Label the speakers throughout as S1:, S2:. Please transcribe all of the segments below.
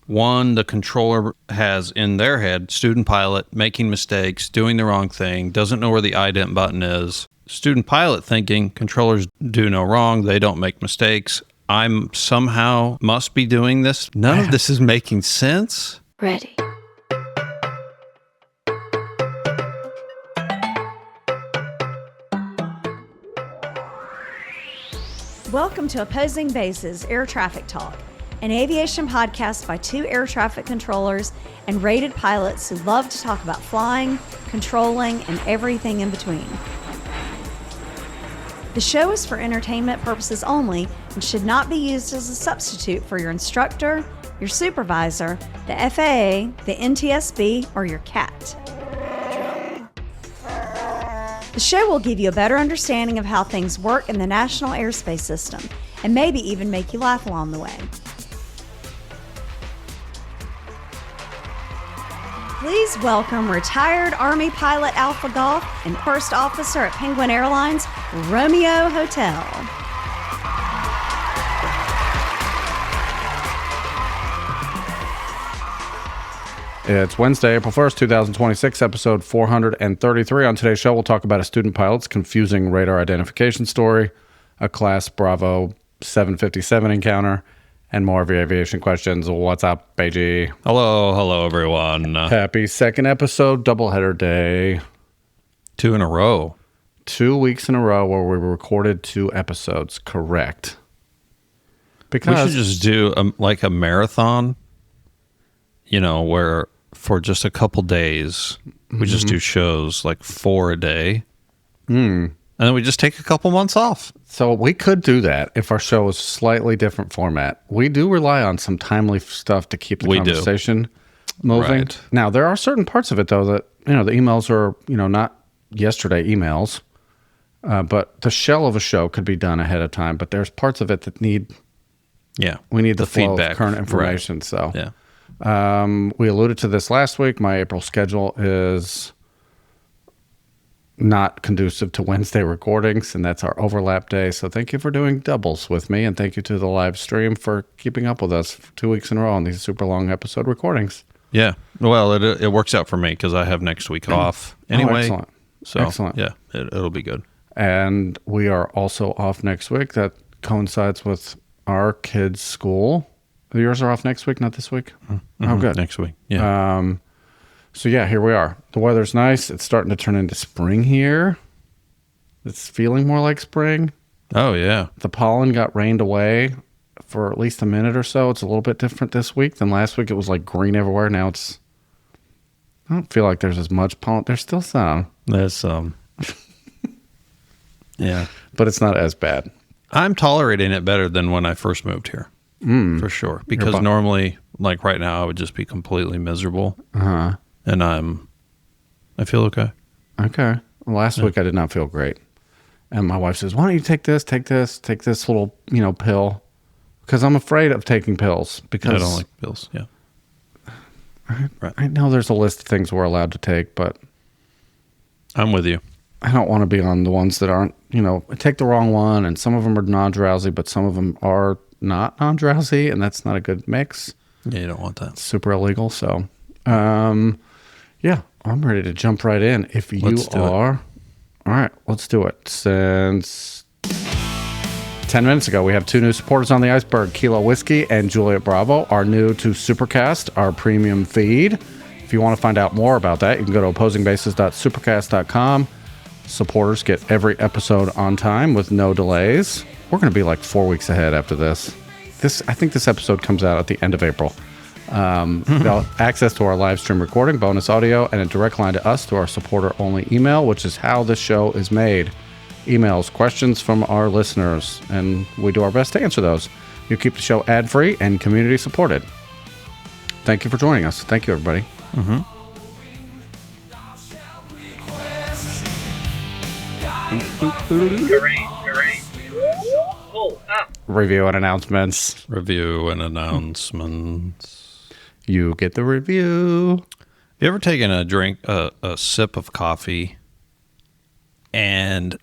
S1: One, the controller has in their head student pilot making mistakes, doing the wrong thing, doesn't know where the ident button is. Student pilot thinking controllers do no wrong, they don't make mistakes. I'm somehow must be doing this. None of this is making sense.
S2: Ready.
S3: Welcome to Opposing Bases Air Traffic Talk, an aviation podcast by two air traffic controllers and rated pilots who love to talk about flying, controlling, and everything in between. The show is for entertainment purposes only and should not be used as a substitute for your instructor, your supervisor, the FAA, the NTSB, or your CAT. The show will give you a better understanding of how things work in the National Airspace System and maybe even make you laugh along the way. Please welcome retired Army pilot Alpha Golf and first officer at Penguin Airlines, Romeo Hotel.
S4: It's Wednesday, April 1st, 2026, episode 433. On today's show, we'll talk about a student pilot's confusing radar identification story, a Class Bravo 757 encounter, and more of your aviation questions. What's up, BG?
S1: Hello, everyone.
S4: Happy second episode, doubleheader day.
S1: 2 in a row.
S4: 2 weeks in a row where we recorded 2 episodes, correct. Because
S1: we should just do a marathon, where for just a couple days, we just do shows like 4 a day. And then we just take a couple months off.
S4: So we could do that if our show was slightly different format. We do rely on some timely stuff to keep the conversation moving.
S1: Right.
S4: Now, there are certain parts of it, though, that, the emails are, not yesterday emails, but the shell of a show could be done ahead of time. But there's parts of it that we need the flow
S1: feedback.
S4: of current information.
S1: Right.
S4: So
S1: yeah.
S4: We alluded to this last week. My April schedule is not conducive to Wednesday recordings, and that's our overlap day. So thank you for doing doubles with me, and thank you to the live stream for keeping up with us for 2 weeks in a row on these super long episode recordings.
S1: Yeah. Well, it works out for me because I have next week off anyway.
S4: Excellent.
S1: So,
S4: excellent.
S1: Yeah, it'll be good.
S4: And we are also off next week. That coincides with our kids' school. Yours are off next week, not this week?
S1: Mm-hmm.
S4: Oh, good.
S1: Next week, yeah.
S4: So, yeah, here we are. The weather's nice. It's starting to turn into spring here. It's feeling more like spring.
S1: Oh, yeah.
S4: The pollen got rained away for at least a minute or so. It's a little bit different this week than last week. It was like green everywhere. Now I don't feel like there's as much pollen. There's still some.
S1: There's some. Yeah.
S4: But it's not as bad.
S1: I'm tolerating it better than when I first moved here. For sure. Because normally, like right now, I would just be completely miserable.
S4: Uh-huh.
S1: And I feel okay.
S4: Okay. Well, last week I did not feel great. And my wife says, why don't you take this little, pill? Because I'm afraid of taking pills. Because
S1: I don't like pills, yeah.
S4: I know there's a list of things we're allowed to take, but
S1: I'm with you.
S4: I don't want to be on the ones that aren't, I take the wrong one, and some of them are non-drowsy, but some of them are not non-drowsy, and that's not a good mix.
S1: Yeah, you don't want that.
S4: It's super illegal. So, yeah, I'm ready to jump right in. If you are, all right, let's do it. Since 10 minutes ago, we have 2 new supporters on the iceberg, Kilo Whiskey and Juliet Bravo, are new to Supercast, our premium feed. If you want to find out more about that, you can go to opposingbases.supercast.com. Supporters get every episode on time with no delays. We're going to be like 4 weeks ahead after this. I think this episode comes out at the end of April. They'll access to our live stream recording, bonus audio, and a direct line to us through our supporter-only email, which is how this show is made. Emails, questions from our listeners, and we do our best to answer those. You keep the show ad-free and community-supported. Thank you for joining us. Thank you, everybody.
S1: Mm-hmm.
S4: Review and announcements. You get the review.
S1: Have you ever taken a sip of coffee and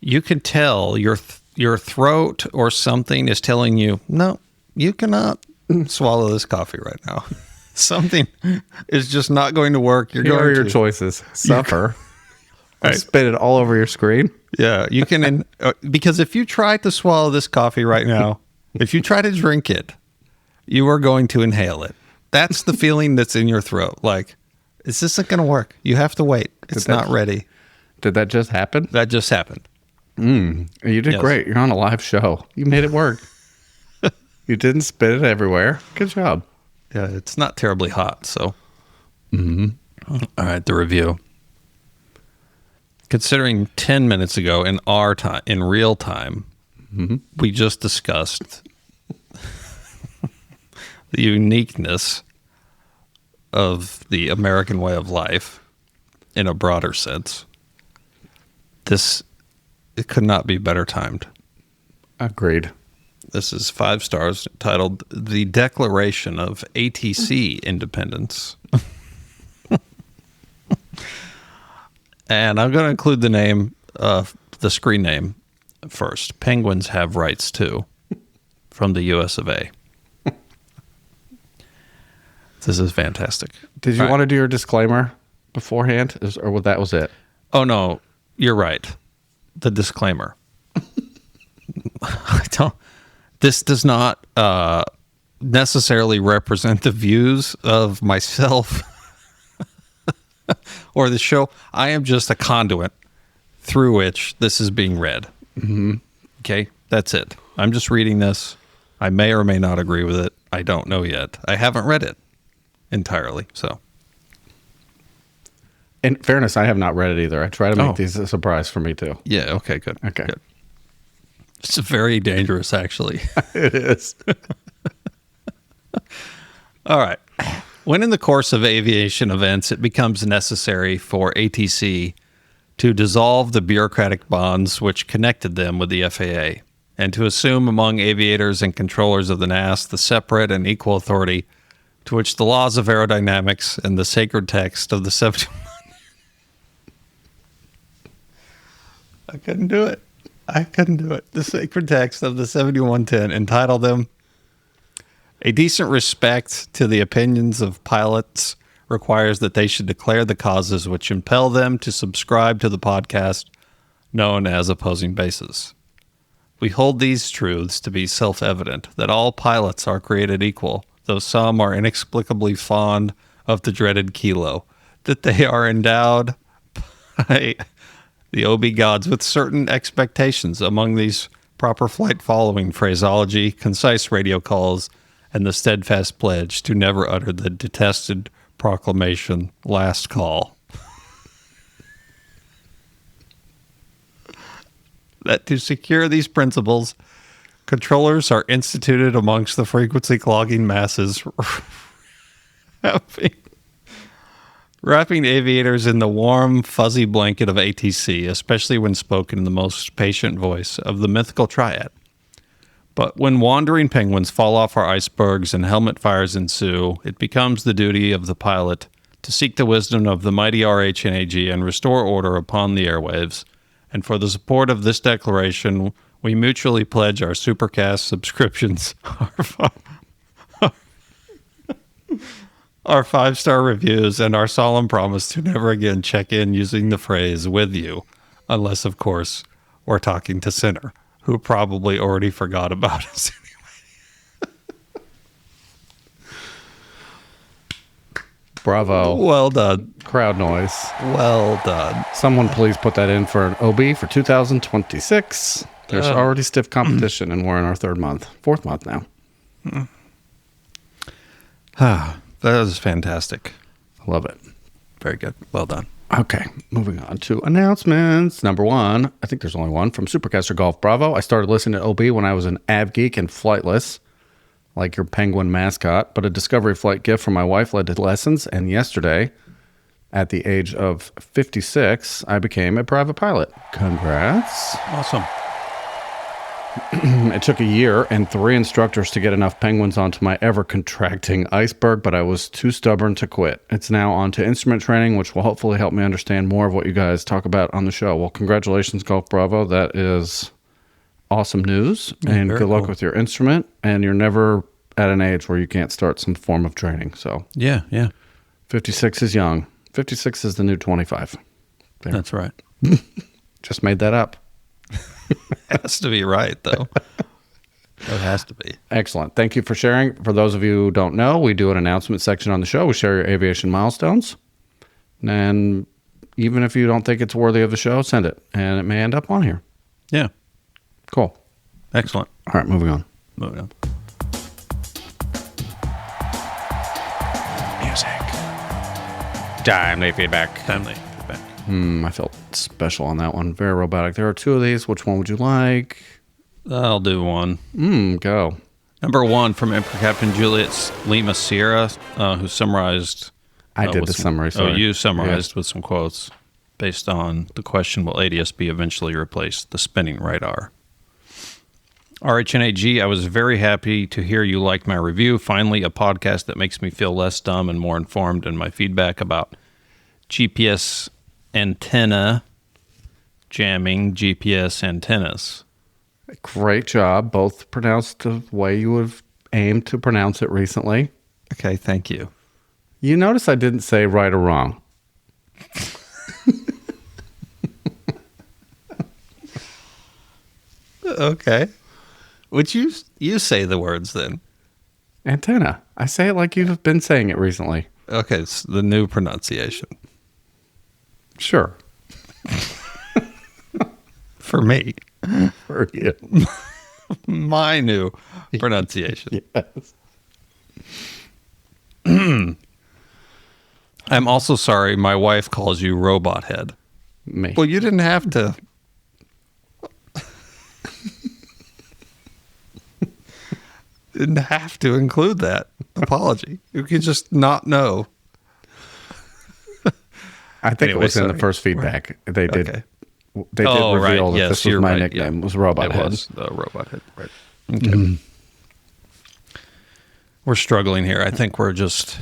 S1: you can tell your throat or something is telling you, no, you cannot swallow this coffee right now. Something is just not going to work.
S4: Here are your choices. Suffer.
S1: Right.
S4: Spit it all over your screen.
S1: Yeah, you can, because if you try to swallow this coffee right now, if you try to drink it, you are going to inhale it. That's the feeling that's in your throat. Like, is this not going to work? You have to wait. It's not ready.
S4: Did that just happen?
S1: That just happened.
S4: You did great. You're on a live show. You made it work. You didn't spit it everywhere. Good job.
S1: Yeah, it's not terribly hot, so. All right, the review. Considering 10 minutes ago in our time, in real time, we just discussed the uniqueness of the American way of life in a broader sense. It could not be better timed.
S4: Agreed.
S1: This is 5 stars, titled The Declaration of ATC Independence. And I'm going to include the name, the screen name first. Penguins have rights too, from the US of A. This is fantastic.
S4: Did you want to do your disclaimer beforehand, or that was it?
S1: Oh, no, you're right. The disclaimer. This does not necessarily represent the views of myself or the show. I am just a conduit through which this is being read. Okay, that's it. I'm just reading this. I may or may not agree with it. I don't know yet. I haven't read it entirely, so.
S4: In fairness, I have not read it either. I try to make these a surprise for me too.
S1: Yeah, okay, good.
S4: Okay.
S1: Good. It's very dangerous, actually.
S4: It is.
S1: All right. When in the course of aviation events, it becomes necessary for ATC to dissolve the bureaucratic bonds which connected them with the FAA and to assume among aviators and controllers of the NAS the separate and equal authority to which the laws of aerodynamics and the sacred text of the 71... I couldn't do it. The sacred text of the 7110 entitled them, "A decent respect to the opinions of pilots requires that they should declare the causes which impel them to subscribe to the podcast known as Opposing Bases. We hold these truths to be self-evident, that all pilots are created equal, though some are inexplicably fond of the dreaded kilo, that they are endowed by the OB gods with certain expectations. Among these, proper flight following phraseology, concise radio calls, and the steadfast pledge to never utter the detested proclamation, last call. That to secure these principles, controllers are instituted amongst the frequency clogging masses, wrapping aviators in the warm, fuzzy blanket of ATC, especially when spoken in the most patient voice of the mythical triad. But when wandering penguins fall off our icebergs and helmet fires ensue, it becomes the duty of the pilot to seek the wisdom of the mighty RHNAG and restore order upon the airwaves. And for the support of this declaration, we mutually pledge our Supercast subscriptions, our 5-star reviews, and our solemn promise to never again check in using the phrase "with you," unless, of course, we're talking to Sinner, who probably already forgot about us anyway.
S4: Bravo.
S1: Well done.
S4: Crowd noise.
S1: Well done.
S4: Someone please put that in for an OB for 2026. There's already stiff competition, and we're in our fourth month now.
S1: That was fantastic.
S4: I love it.
S1: Very good. Well done.
S4: Okay, moving on to announcements. Number 1, I think there's only one, from Supercaster Golf Bravo. I started listening to OB when I was an av geek and flightless, like your penguin mascot, but a Discovery flight gift from my wife led to lessons, and yesterday, at the age of 56, I became a private pilot. Congrats.
S1: Awesome.
S4: It took a year and 3 instructors to get enough penguins onto my ever-contracting iceberg, but I was too stubborn to quit. It's now on to instrument training, which will hopefully help me understand more of what you guys talk about on the show. Well, congratulations, Golf Bravo. That is awesome news, and good luck with your instrument. And you're never at an age where you can't start some form of training. So
S1: Yeah.
S4: 56 is young. 56 is the new 25. There.
S1: That's right.
S4: Just made that up.
S1: Has to be right, though. It has to be.
S4: Excellent. Thank you for sharing. For those of you who don't know, we do an announcement section on the show. We share your aviation milestones. And even if you don't think it's worthy of the show, send it. And it may end up on here.
S1: Yeah.
S4: Cool.
S1: Excellent.
S4: All right, moving on.
S1: Moving on.
S4: Music. Timely feedback.
S1: Timely feedback.
S4: I felt special on that one. Very robotic. There are two of these. Which one would you like?
S1: I'll do one.
S4: Go.
S1: Number one from Emperor Captain Juliet Lima Sierra, who summarized.
S4: I did the summary. Sorry.
S1: You summarized with some quotes based on the question, will ADS-B eventually replace the spinning radar? RHNAG, I was very happy to hear you liked my review. Finally, a podcast that makes me feel less dumb and more informed in my feedback about GPS antenna jamming GPS antennas.
S4: Great job. Both pronounced the way you would have aimed to pronounce it recently.
S1: Okay, thank you.
S4: You notice I didn't say right or wrong.
S1: Okay. Would you say the words then?
S4: Antenna. I say it like you've been saying it recently.
S1: Okay, it's the new pronunciation.
S4: Sure.
S1: For me.
S4: For you.
S1: My new pronunciation.
S4: Yes.
S1: I'm also sorry my wife calls you robot head.
S4: Me.
S1: Well, you didn't have to. Didn't have to include that apology. You could just not know.
S4: I think it was in the first feedback. Right. They did. Okay. They did reveal that this was my nickname. It was Robot Head. It was
S1: the Robot Head. Right. Okay. We're struggling here. I think we're just...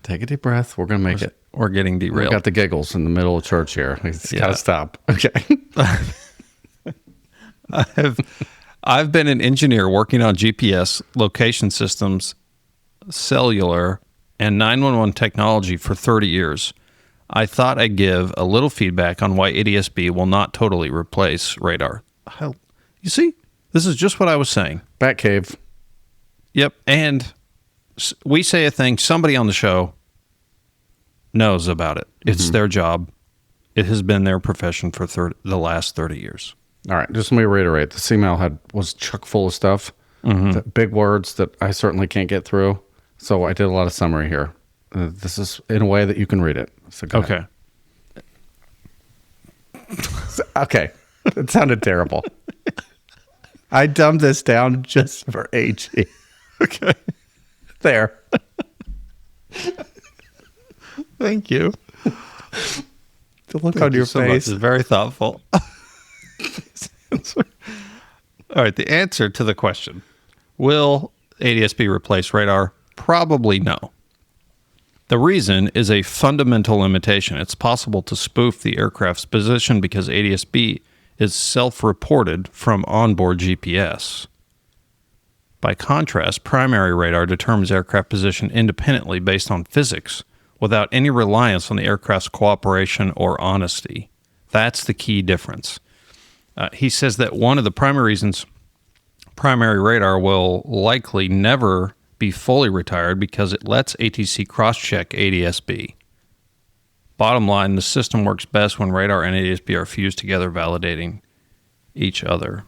S4: Take a deep breath. We're going to make it.
S1: We're getting derailed.
S4: We got the giggles in the middle of church here. It's got to stop. Okay.
S1: I've been an engineer working on GPS, location systems, cellular, and 911 technology for 30 years. I thought I'd give a little feedback on why ADS-B will not totally replace radar. You see, this is just what I was saying.
S4: Batcave.
S1: Yep, and we say a thing, somebody on the show knows about it. It's their job. It has been their profession for the last 30 years.
S4: All right, just let me reiterate. The email was chock full of stuff, big words that I certainly can't get through. So I did a lot of summary here. This is in a way that you can read it. So
S1: okay.
S4: Okay. It sounded terrible. I dumbed this down just for AG.
S1: Okay.
S4: There.
S1: Thank you.
S4: The look on your face
S1: is very thoughtful. All right. The answer to the question, will ADS-B replace radar? Probably no. The reason is a fundamental limitation. It's possible to spoof the aircraft's position because ADS-B is self-reported from onboard GPS. By contrast, primary radar determines aircraft position independently based on physics without any reliance on the aircraft's cooperation or honesty. That's the key difference. He says that one of the primary reasons primary radar will likely never be fully retired because it lets ATC cross-check ADS-B. Bottom line, the system works best when radar and ADS-B are fused together, validating each other.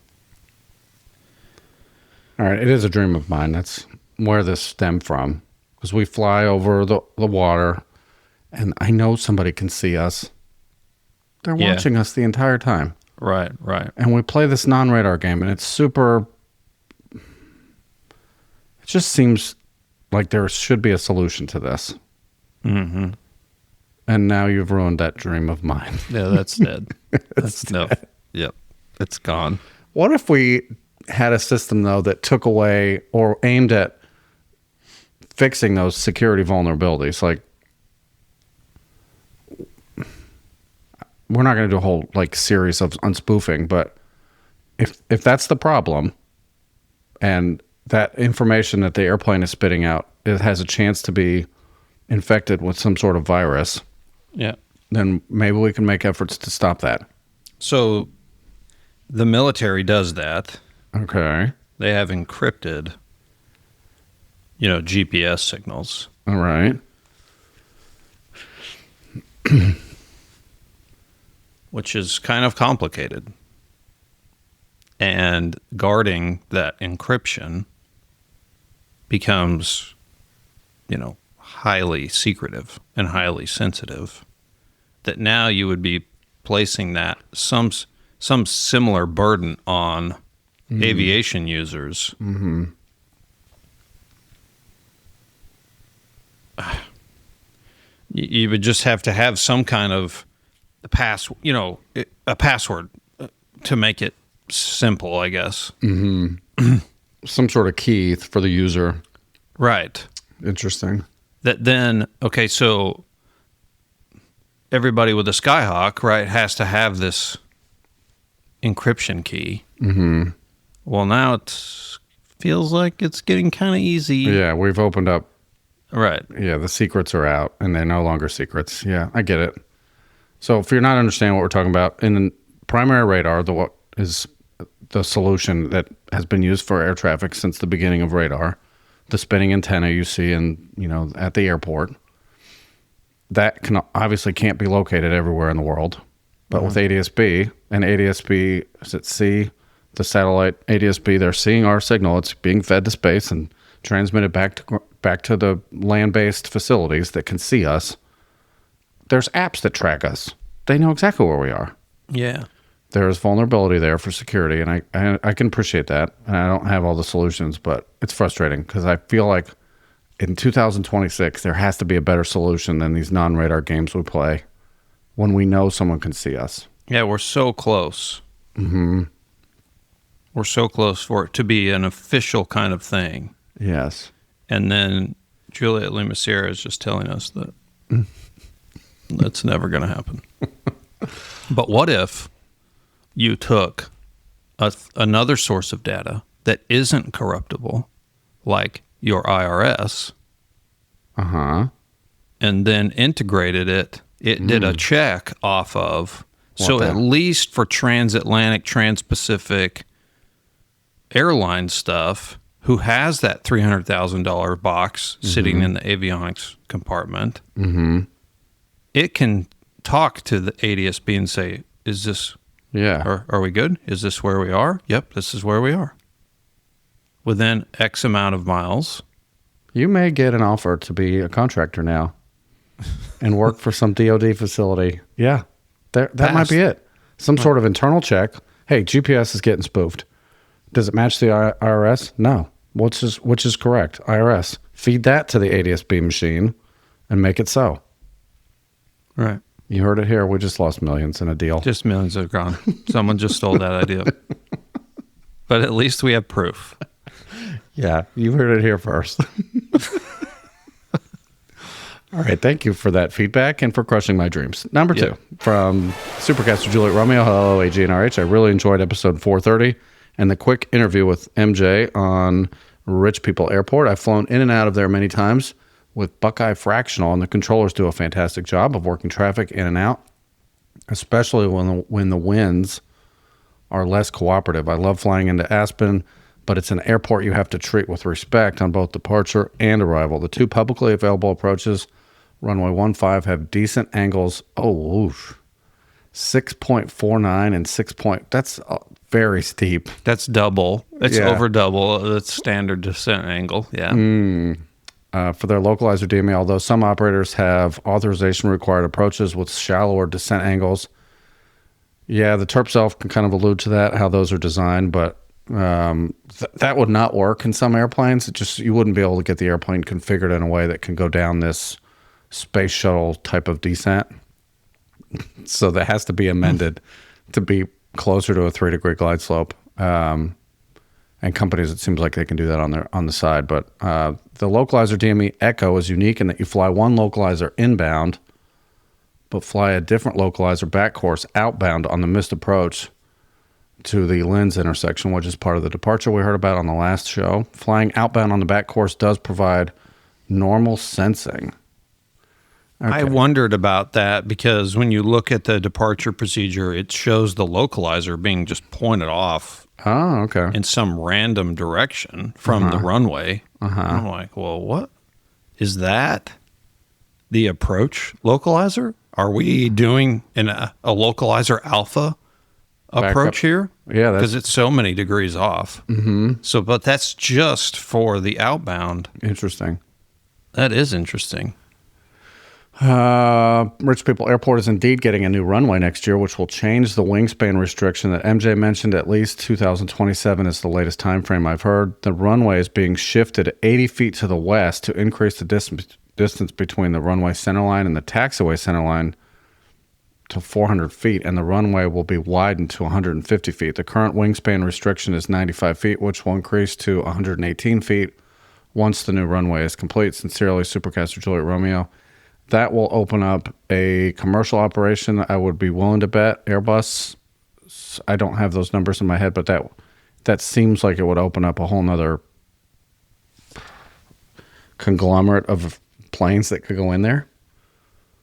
S4: All right, it is a dream of mine. That's where this stemmed from. Because we fly over the water, and I know somebody can see us. They're watching us the entire time.
S1: Right.
S4: And we play this non-radar game, and it's super... It just seems like there should be a solution to this.
S1: Mm-hmm.
S4: And now you've ruined that dream of mine.
S1: Yeah, that's dead. That's dead. No. Yep. It's gone.
S4: What if we had a system, though, that took away or aimed at fixing those security vulnerabilities? Like, we're not going to do a whole series of unspoofing, but if that's the problem, and that information that the airplane is spitting out, it has a chance to be infected with some sort of virus.
S1: Yeah.
S4: Then maybe we can make efforts to stop that.
S1: So the military does that.
S4: Okay.
S1: They have encrypted, GPS signals.
S4: All right.
S1: Which is kind of complicated. And guarding that encryption becomes, highly secretive and highly sensitive. That now you would be placing that some similar burden on aviation users.
S4: Mm-hmm.
S1: You would just have to have some kind of a password to make it simple, I guess.
S4: Mm-hmm. Some sort of key for the user.
S1: Right.
S4: Interesting.
S1: That then, okay, so everybody with a Skyhawk, right, has to have this encryption key.
S4: Mm-hmm.
S1: Well, now it feels like it's getting kind of easy.
S4: Yeah, we've opened up.
S1: Right.
S4: Yeah, the secrets are out, and they're no longer secrets. Yeah, I get it. So if you're not understanding what we're talking about, in the primary radar, what is the solution that has been used for air traffic since the beginning of radar, the spinning antenna you see at the airport, that obviously can't be located everywhere in the world. But with ADS-B, and ADS-B, is it C, the satellite ADS-B, they're seeing our signal. It's being fed to space and transmitted back to the land-based facilities that can see us. There's apps that track us. They know exactly where we are.
S1: Yeah.
S4: There is vulnerability there for security, and I can appreciate that. And I don't have all the solutions, but it's frustrating because I feel like in 2026, there has to be a better solution than these non-radar games we play when we know someone can see us.
S1: Yeah, we're so close.
S4: Mm-hmm.
S1: We're so close for it to be an official kind of thing.
S4: Yes.
S1: And then Juliet Lemasier is just telling us that that's never going to happen. But what if you took another source of data that isn't corruptible, like your IRS, and then integrated it? It did a check off of, at least for transatlantic, transpacific airline stuff, who has that $300,000 box sitting in the avionics compartment, it can talk to the ADS-B and say, is this, are we good? Is this where we are? Yep, this is where we are. Within X amount of miles.
S4: You may get an offer to be a contractor now and work for some DOD facility. Yeah, that might be it. Some sort of internal check. Hey, GPS is getting spoofed. Does it match the IRS? No. Which is correct? IRS. Feed that to the ADS-B machine and make it so.
S1: Right.
S4: You heard it here. We just lost millions in a deal.
S1: Just millions are gone. Someone just stole that idea. But at least we have proof.
S4: Yeah, you heard it here first. All right, thank you for that feedback and for crushing my dreams. Number 2, from Supercaster Juliet Romeo, hello, AGNRH. I really enjoyed episode 430 and the quick interview with MJ on Rich People Airport. I've flown in and out of there many times with Buckeye Fractional, and the controllers do a fantastic job of working traffic in and out, especially when the winds are less cooperative. I love flying into Aspen, but it's an airport you have to treat with respect on both departure and arrival. The 2 publicly available approaches, runway 15, have decent angles. Oh, oof. 6.49 and 6 that's very steep.
S1: That's double. It's over double the standard descent angle. Yeah.
S4: For their localizer DME, although some operators have authorization required approaches with shallower descent angles. Yeah, the TERP self can kind of allude to that, how those are designed, but that would not work in some airplanes. You wouldn't be able to get the airplane configured in a way that can go down this space shuttle type of descent. So that has to be amended to be closer to a 3-degree glide slope. And companies, it seems like they can do that on the side. But the localizer DME Echo is unique in that you fly one localizer inbound, but fly a different localizer back course outbound on the missed approach. to the Lens intersection, which is part of the departure we heard about on the last show. Flying outbound on the back course does provide normal sensing. Okay.
S1: I wondered about that because when you look at the departure procedure, it shows the localizer being just pointed off in some random direction from the runway. I'm like, well, what? Is that the approach localizer? Are we doing a localizer alpha approach here?
S4: Yeah.
S1: Because it's so many degrees off. So, but that's just for the outbound.
S4: Interesting.
S1: That is interesting.
S4: Rich People Airport is indeed getting a new runway next year, which will change the wingspan restriction that MJ mentioned. At least 2027 is the latest time frame I've heard. The runway is being shifted 80 feet to the west to increase the distance between the runway centerline and the taxiway centerline to 400 feet, and the runway will be widened to 150 feet. The current wingspan restriction is 95 feet, which will increase to 118 feet once the new runway is complete. Sincerely, Supercaster Juliet Romeo. That will open up a commercial operation. I would be willing to bet Airbus. I don't have those numbers in my head, but that seems like it would open up a whole nother conglomerate of planes that could go in there.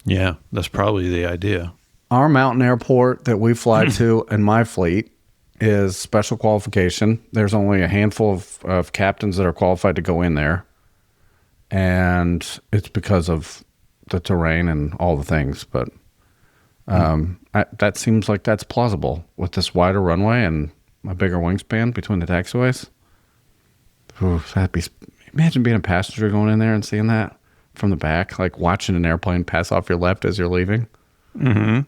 S1: Yeah, that's probably the idea.
S4: Our mountain airport that we fly to in my fleet is special qualification. There's only a handful of captains that are qualified to go in there. And it's because of the terrain and all the things, but that seems like that's plausible with this wider runway and a bigger wingspan between the taxiways. Ooh, imagine being a passenger going in there and seeing that from the back, like watching an airplane pass off your left as you're leaving. It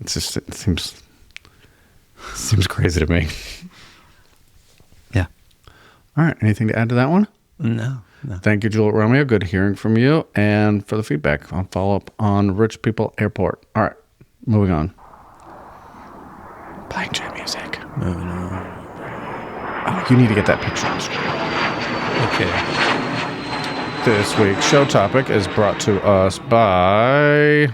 S4: seems crazy to me.
S1: Yeah.
S4: All right. Anything to add to that one?
S1: No.
S4: Thank you, Juliet Romeo. Good hearing from you. And for the feedback, I'll follow up on Rich People Airport. All right, moving on. Playing jam music.
S1: No.
S4: Oh, you need to get that picture on the screen.
S1: Okay.
S4: This week's show topic is brought to us by...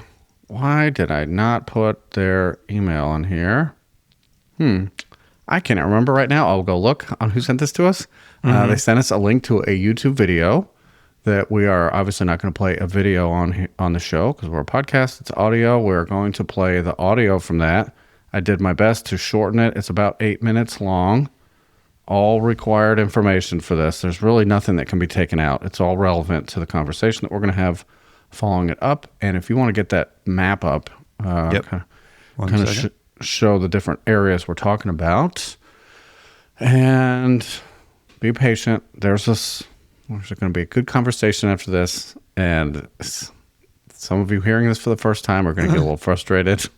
S4: Why did I not put their email in here? I can't remember right now. I'll go look on who sent this to us. They sent us a link to a YouTube video that we are obviously not going to play a video on the show because we're a podcast. It's audio. We're going to play the audio from that. I did my best to shorten it. It's about 8 minutes long. All required information for this. There's really nothing that can be taken out. It's all relevant to the conversation that we're going to have following it up. And if you want to get that map up, kind of show the different areas we're talking about. And be patient. There's going to be a good conversation after this. And some of you hearing this for the first time are going to get a little frustrated.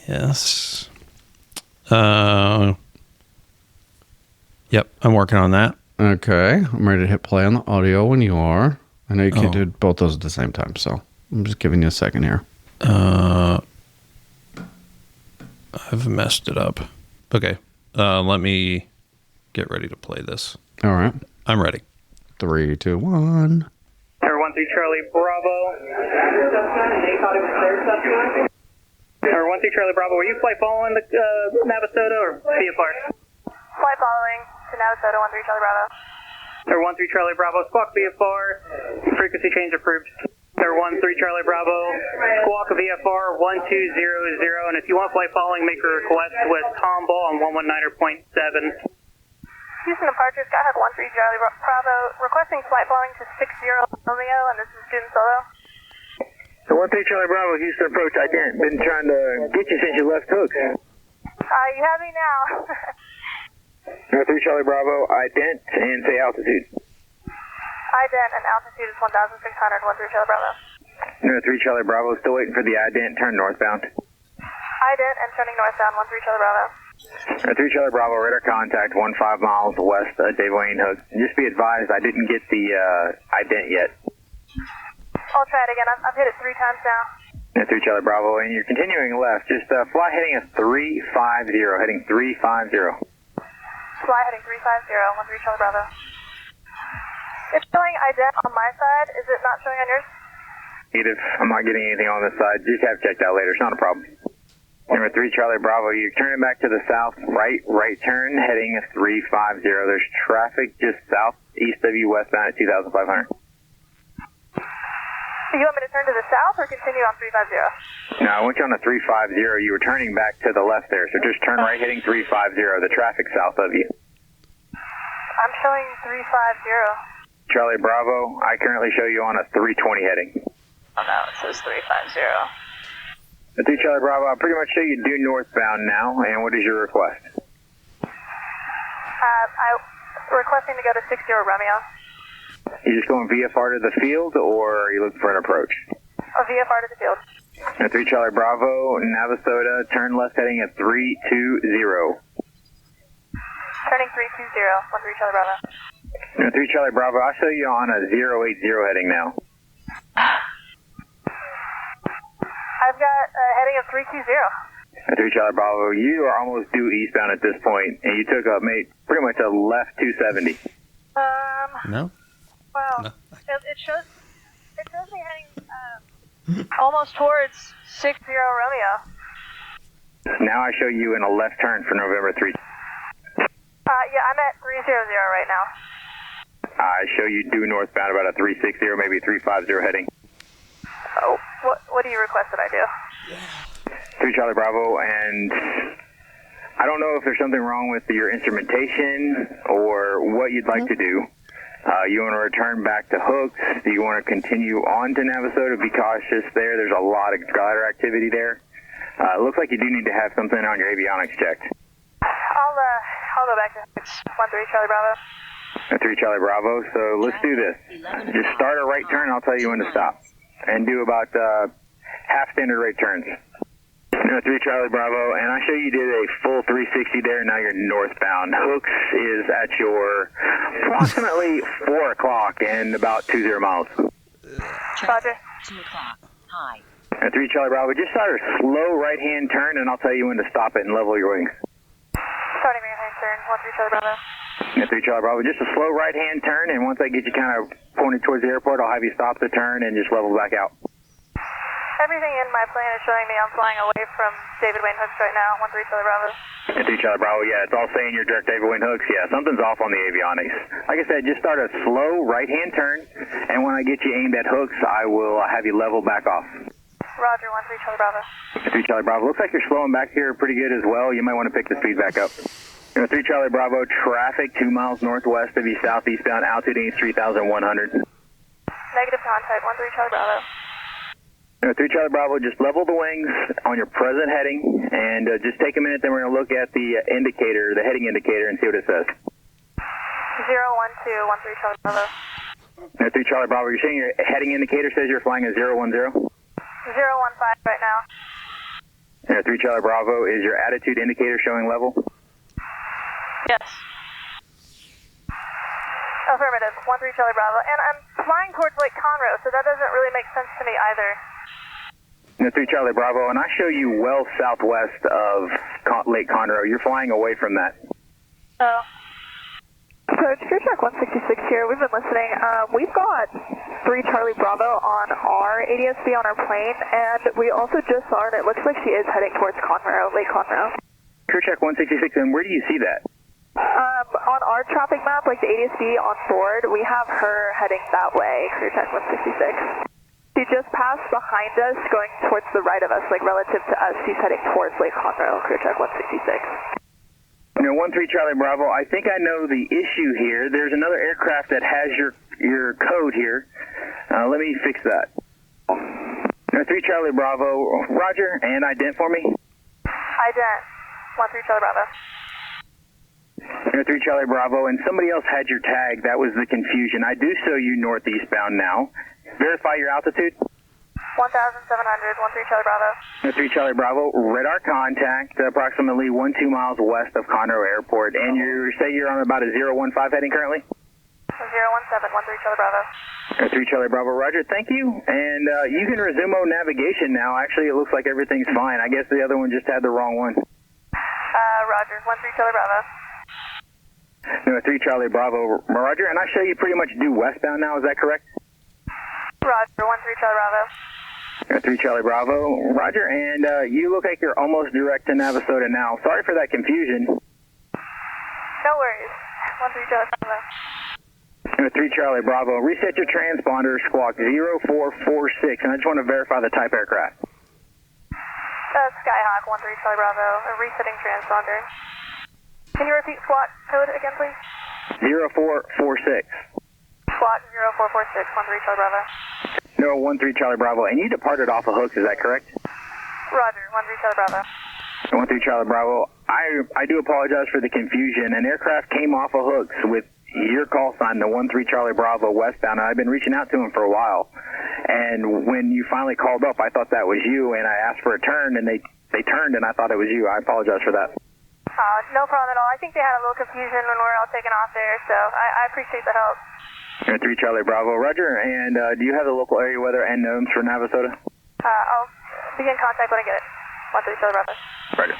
S1: Yes. Yep, I'm working on that.
S4: Okay. I'm ready to hit play on the audio when you are. I know you can't do both those at the same time, so I'm just giving you a second here.
S1: I've messed it up. Okay. Let me get ready to play this.
S4: All right.
S1: I'm ready.
S4: 3, 2, 1.
S2: Air 13 Charlie Bravo. Air 13 Charlie Bravo, were you flight following the Navasota or VFR?
S5: Flight following to Navasota 13 Charlie Bravo.
S2: Air 13 Charlie Bravo, squawk VFR, frequency change approved. Air 13 Charlie Bravo, squawk VFR 1200, and if you want flight following, make a request with Tom Ball on 119.7.
S5: Houston departure, Skyhawk 13 Charlie Bravo, requesting flight following to 60 Romeo, and this is student solo.
S6: So 13 Charlie Bravo, Houston approach, ident. Been trying to get you since you left Hooks.
S5: You have me now.
S6: Air 3 Charlie Bravo, ident, and say altitude.
S5: Ident and altitude is 1,600, 13 Charlie Bravo.
S6: Air 3 Charlie Bravo, still waiting for the ident, turn northbound.
S5: Ident and turning northbound, 13 Charlie Bravo.
S6: Air 3 Charlie Bravo, radar contact, 15 miles west of Dave Wayne Hooks. And just be advised, I didn't get the ident yet.
S5: I'll try it again. I've hit it 3 times now.
S6: Air 3 Charlie Bravo, and you're continuing left. Just fly heading a 350, heading 350.
S5: Fly heading 350, 13 Charlie Bravo. It's showing ident on my side. Is it not showing on yours?
S6: Negative. I'm not getting anything on this side. Just have checked out later. It's not a problem. Number 3, Charlie Bravo, you're turning back to the south, right turn, heading 350. There's traffic just southeast of you, westbound at 2,500.
S5: You want me to turn to the south or continue on 350?
S6: No, I went you on a 350. You were turning back to the left there, so just turn right heading 350. The traffic south of you.
S5: I'm showing 350.
S6: Charlie Bravo, I currently show you on a 320 heading.
S5: Oh no, it says 350.
S6: The 2 Charlie Bravo, I pretty much show you due northbound now, and what is your request?
S5: I'm requesting to go to 60 Romeo.
S6: You just going VFR to the field, or are you looking for an approach?
S5: A VFR to the field.
S6: The 3 Charlie Bravo, Navasota, turn left heading at 320.
S5: Turning 320, 13 Charlie Bravo.
S6: 3 Charlie Bravo, I'll show you on a 080 heading now.
S5: I've got a heading of 320.
S6: 3 Charlie Bravo, you are almost due eastbound at this point, and you took pretty much a left 270.
S1: No?
S5: Well, it shows me heading almost towards 60 Romeo.
S6: Now I show you in a left turn for November 3.
S5: Yeah, I'm at 300 right now.
S6: I show you due northbound about a 360, maybe 350 heading.
S5: Oh, what do you request that I do?
S6: 3 Charlie Bravo, and I don't know if there's something wrong with your instrumentation or what you'd like to do. You want to return back to Hooks? Do you want to continue on to Navasota? Be cautious there. There's a lot of glider activity there. It looks like you do need to have something on your avionics checked.
S5: I'll go back to Hooks. 13 Charlie Bravo.
S6: 3 Charlie Bravo. So let's do this. Just start a right turn. I'll tell you when to stop. And do about half standard rate turns. 3 Charlie Bravo, and I show you did a full 360 there. Now you're northbound. Hooks is at your approximately 4 o'clock and about 20 miles.
S5: Roger.
S7: 2 o'clock. Hi.
S6: 3 Charlie Bravo, just start a slow right-hand turn, and I'll tell you when to stop it and level your wings.
S5: Starting right-hand turn. 13 Charlie Bravo.
S6: 3 Charlie Bravo, just a slow right-hand turn, and once I get you kind of pointed towards the airport, I'll have you stop the turn and just level back out.
S5: Everything in my plan is showing me I'm flying away from David Wayne Hooks right now. 13 Charlie Bravo.
S6: 3 Charlie Bravo, yeah, it's all saying you're direct David Wayne Hooks. Yeah, something's off on the avionics. Like I said, just start a slow right-hand turn, and when I get you aimed at Hooks, I will have you level back off.
S5: Roger. 13 Charlie Bravo.
S6: 3 Charlie Bravo, looks like you're slowing back here pretty good as well. You might want to pick the speed back up. 3 Charlie Bravo, traffic 2 miles northwest of you, southeastbound, altitude is 3,100.
S5: Negative contact. 13 Charlie Bravo.
S6: 3 Charlie Bravo, just level the wings on your present heading, and just take a minute, then we're going to look at the indicator, the heading indicator, and see what it says.
S5: 012, 13 Charlie Bravo.
S6: 3 Charlie Bravo, you're saying your heading indicator says you're flying a 010?
S5: 015 right now.
S6: 3 Charlie Bravo, is your attitude indicator showing level?
S5: Yes. Affirmative. 13 Charlie Bravo. And I'm flying towards Lake Conroe, so that doesn't really make sense to me either.
S6: 3 Charlie Bravo, and I show you well southwest of Lake Conroe. You're flying away from that.
S5: Oh. So it's Crew Track 166 here. We've been listening. We've got 3 Charlie Bravo on our ADSB on our plane, and we also just saw her, and it looks like she is heading towards Conroe, Lake Conroe.
S6: Crew Track 166, and where do you see that?
S5: On our traffic map, like the ADSB on board, we have her heading that way, Crew Track 166. She just passed behind us, going towards the right of us, like relative to us. She's heading towards Lake Conroe, Crew Track 166.
S6: 13 Charlie Bravo, I think I know the issue here. There's another aircraft that has your code here. Let me fix that. 3 Charlie Bravo, Roger, and ident for me.
S5: Ident. 13 Charlie Bravo.
S6: 3 Charlie Bravo, and somebody else had your tag. That was the confusion. I do show you northeastbound now. Verify your altitude.
S5: 1,700, 13 Charlie Bravo.
S6: 3 Charlie Bravo, radar contact, approximately 12 miles west of Conroe Airport. And you say you're on about a 015 heading currently?
S5: 017, 13 Charlie Bravo.
S6: 3 Charlie Bravo, Roger, thank you. And you can resume navigation now. Actually, it looks like everything's fine. I guess the other one just had the wrong one.
S5: Roger, 13 Charlie Bravo.
S6: 3 Charlie Bravo, Roger, and I show you pretty much due westbound now, is that correct?
S5: Roger, 13 Charlie Bravo.
S6: 3 Charlie Bravo. Roger, and you look like you're almost direct to Navasota now. Sorry for that confusion.
S5: No worries. 13 Charlie Bravo.
S6: 3 Charlie Bravo. Reset your transponder, squawk 0446, and I just want to verify the type aircraft.
S5: Skyhawk, 13 Charlie Bravo. Resetting transponder. Can you repeat squawk code again, please?
S6: 0446.
S5: Squawk 0446, 13 Charlie Bravo.
S6: No, 13 Charlie Bravo. And you departed off of Hooks, is that correct?
S5: Roger, 13 Charlie Bravo.
S6: 13 Charlie Bravo. I do apologize for the confusion. An aircraft came off of Hooks with your call sign, the 13 Charlie Bravo westbound. I've been reaching out to him for a while. And when you finally called up, I thought that was you, and I asked for a turn, and they turned, and I thought it was you. I apologize for that.
S5: No problem at all. I think they had a little confusion when we were all taking off there, so I appreciate the help.
S6: 3 Charlie Bravo. Roger. And do you have the local area weather and NOMS for Navasota?
S5: I'll begin contact when I get it. 13 Charlie Bravo.
S6: Roger.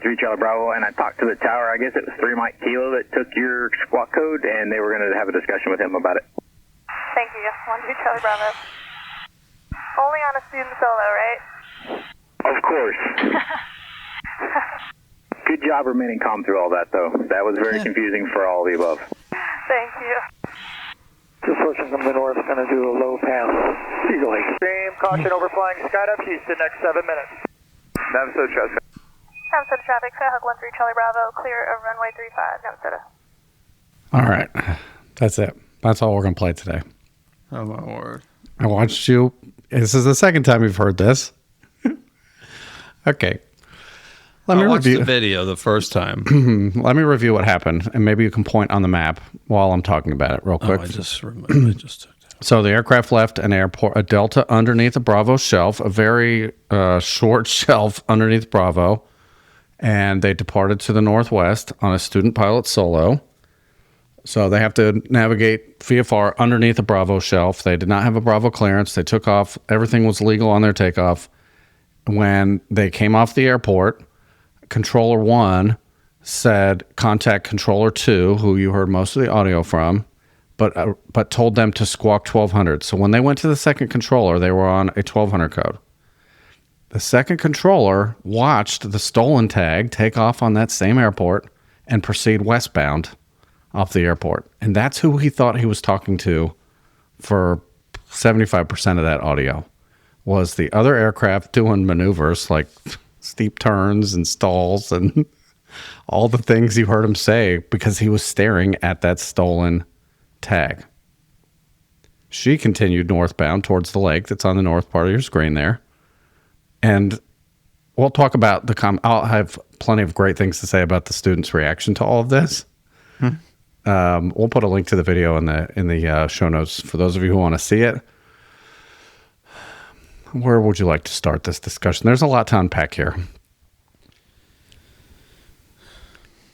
S6: 3 Charlie Bravo, and I talked to the tower. I guess it was 3 Mike Kilo that took your squawk code, and they were going to have a discussion with him about it.
S5: Thank you. 13 Charlie Bravo. Only on a student solo, right?
S6: Of course. Good job remaining calm through all that, though. That was very confusing for all of the above.
S5: Thank you.
S8: Just switching from the north, going to do a low pass. Eagle Extreme, caution overflying Skydive Houston, next 7 minutes.
S6: Navasota traffic.
S5: Navasota traffic, Skyhawk 13 Charlie Bravo, clear of runway 35, Navasota.
S4: All right. That's it. That's all we're going to play today.
S1: Oh, my word.
S4: I watched you. This is the second time you've heard this. Okay. Let me
S1: I watched
S4: review
S1: the video the first time.
S4: Let me review what happened, and maybe you can point on the map while I'm talking about it real quick.
S1: I just took that.
S4: So the aircraft left a delta underneath the Bravo shelf, a very short shelf underneath Bravo, and they departed to the northwest on a student pilot solo. So they have to navigate VFR underneath the Bravo shelf. They did not have a Bravo clearance. They took off. Everything was legal on their takeoff. When they came off the airport, Controller 1 said, contact Controller 2, who you heard most of the audio from, but told them to squawk 1200. So when they went to the second controller, they were on a 1200 code. The second controller watched the stolen tag take off on that same airport and proceed westbound off the airport. And that's who he thought he was talking to for 75% of that audio, was the other aircraft doing maneuvers like steep turns and stalls and all the things you heard him say because he was staring at that stolen tag. She continued northbound towards the lake that's on the north part of your screen there. And we'll talk about I'll have plenty of great things to say about the students' reaction to all of this. We'll put a link to the video in the show notes for those of you who want to see it. Where would you like to start this discussion? There's a lot to unpack here.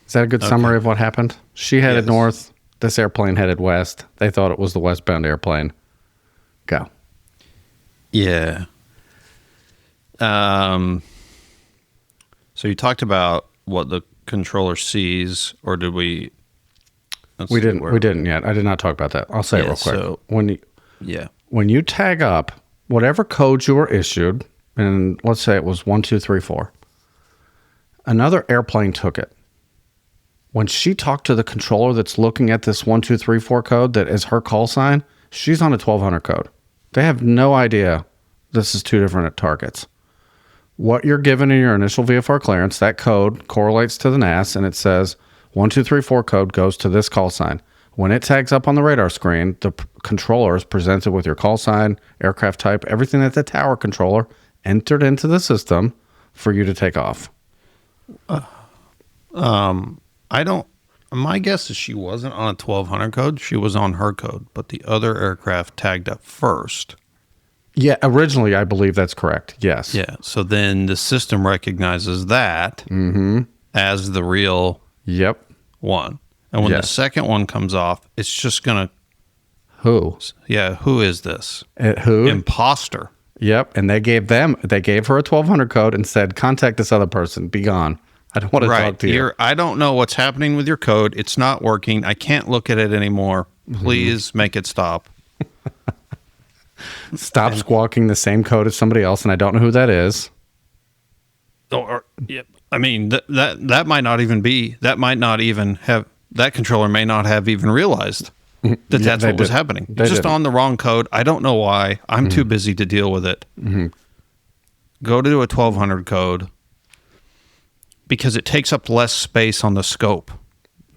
S4: Is that a good summary of what happened? She headed north. This airplane headed west. They thought it was the westbound airplane. Go.
S1: Yeah. So you talked about what the controller sees, or did we?
S4: We didn't yet. I did not talk about that. I'll say it real quick.
S1: So,
S4: when you tag up whatever code you were issued, and let's say it was 1234, another airplane took it. When she talked to the controller that's looking at this 1234 code that is her call sign, she's on a 1200 code. They have no idea this is two different targets. What you're given in your initial VFR clearance, that code correlates to the NAS, and it says 1234 code goes to this call sign. When it tags up on the radar screen, the controller is presented with your call sign, aircraft type, everything that the tower controller entered into the system for you to take off.
S1: My guess is she wasn't on a 1200 code. She was on her code, but the other aircraft tagged up first.
S4: Yeah, originally I believe that's correct. Yes.
S1: Yeah. So then the system recognizes that as the real one. And when the second one comes off, it's just going to...
S4: Who?
S1: Yeah, who is this?
S4: Who?
S1: Imposter.
S4: Yep. And they gave her a 1200 code and said, contact this other person. Be gone. I don't want to talk to you.
S1: I don't know what's happening with your code. It's not working. I can't look at it anymore. Please make it stop.
S4: Stop squawking the same code as somebody else, and I don't know who that is.
S1: Or, yeah, I mean, that might not even be, that might not even have, that controller may not have even realized that that's what was happening. Just on the wrong code. I don't know why. I'm too busy to deal with it. Go to a 1200 code because it takes up less space on the scope.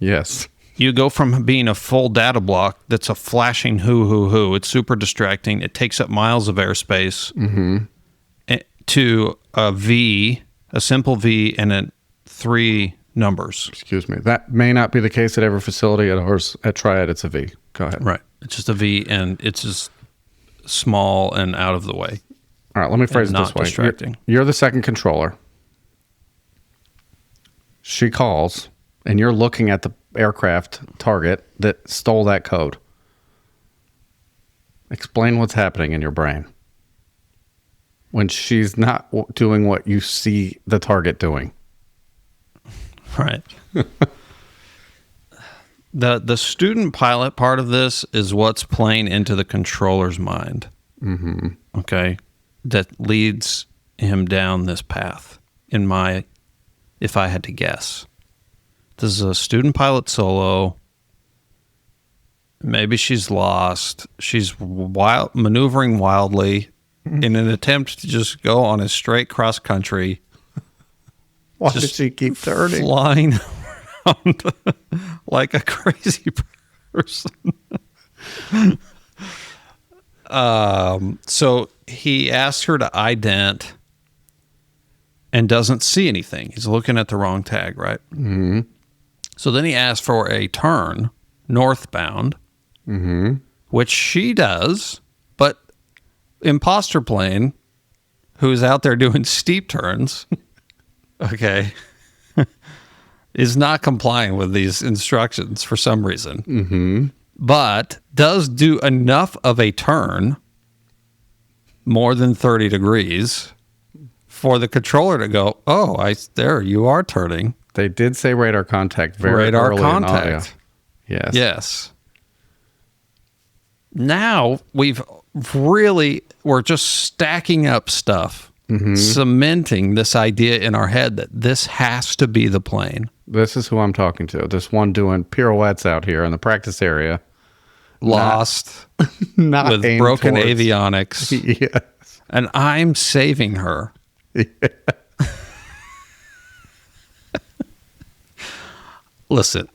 S4: Yes.
S1: You go from being a full data block that's a flashing hoo. It's super distracting. It takes up miles of airspace to a V, a simple V, and then 3 numbers.
S4: Excuse me. That may not be the case at every facility. At ours, at Triad, it's a V. Go ahead.
S1: Right. It's just a V, and it's just small and out of the way.
S4: All right, let me phrase it this way.
S1: Distracting.
S4: You're the second controller. She calls, and you're looking at the aircraft target that stole that code. Explain what's happening in your brain when she's not doing what you see the target doing.
S1: Right. The student pilot part of this is what's playing into the controller's mind. Okay. That leads him down this path if I had to guess. This is a student pilot solo. Maybe she's lost. She's maneuvering wildly in an attempt to just go on a straight cross country.
S4: Why does she keep turning?
S1: Flying around like a crazy person. So he asks her to ident and doesn't see anything. He's looking at the wrong tag, right? So then he asks for a turn northbound, which she does, but imposter plane, who's out there doing steep turns, okay, is not complying with these instructions for some reason, but does do enough of a turn, more than 30 degrees, for the controller to go, oh, there you are turning.
S4: They did say radar contact very early in audio. Yes. Now we're just stacking up stuff, cementing this idea in our head that this has to be the plane. This is who I'm talking to. This one doing pirouettes out here in the practice area.
S1: Lost.
S4: Not
S1: with broken avionics.
S4: Yes.
S1: And I'm saving her.
S4: Yeah.
S1: Listen,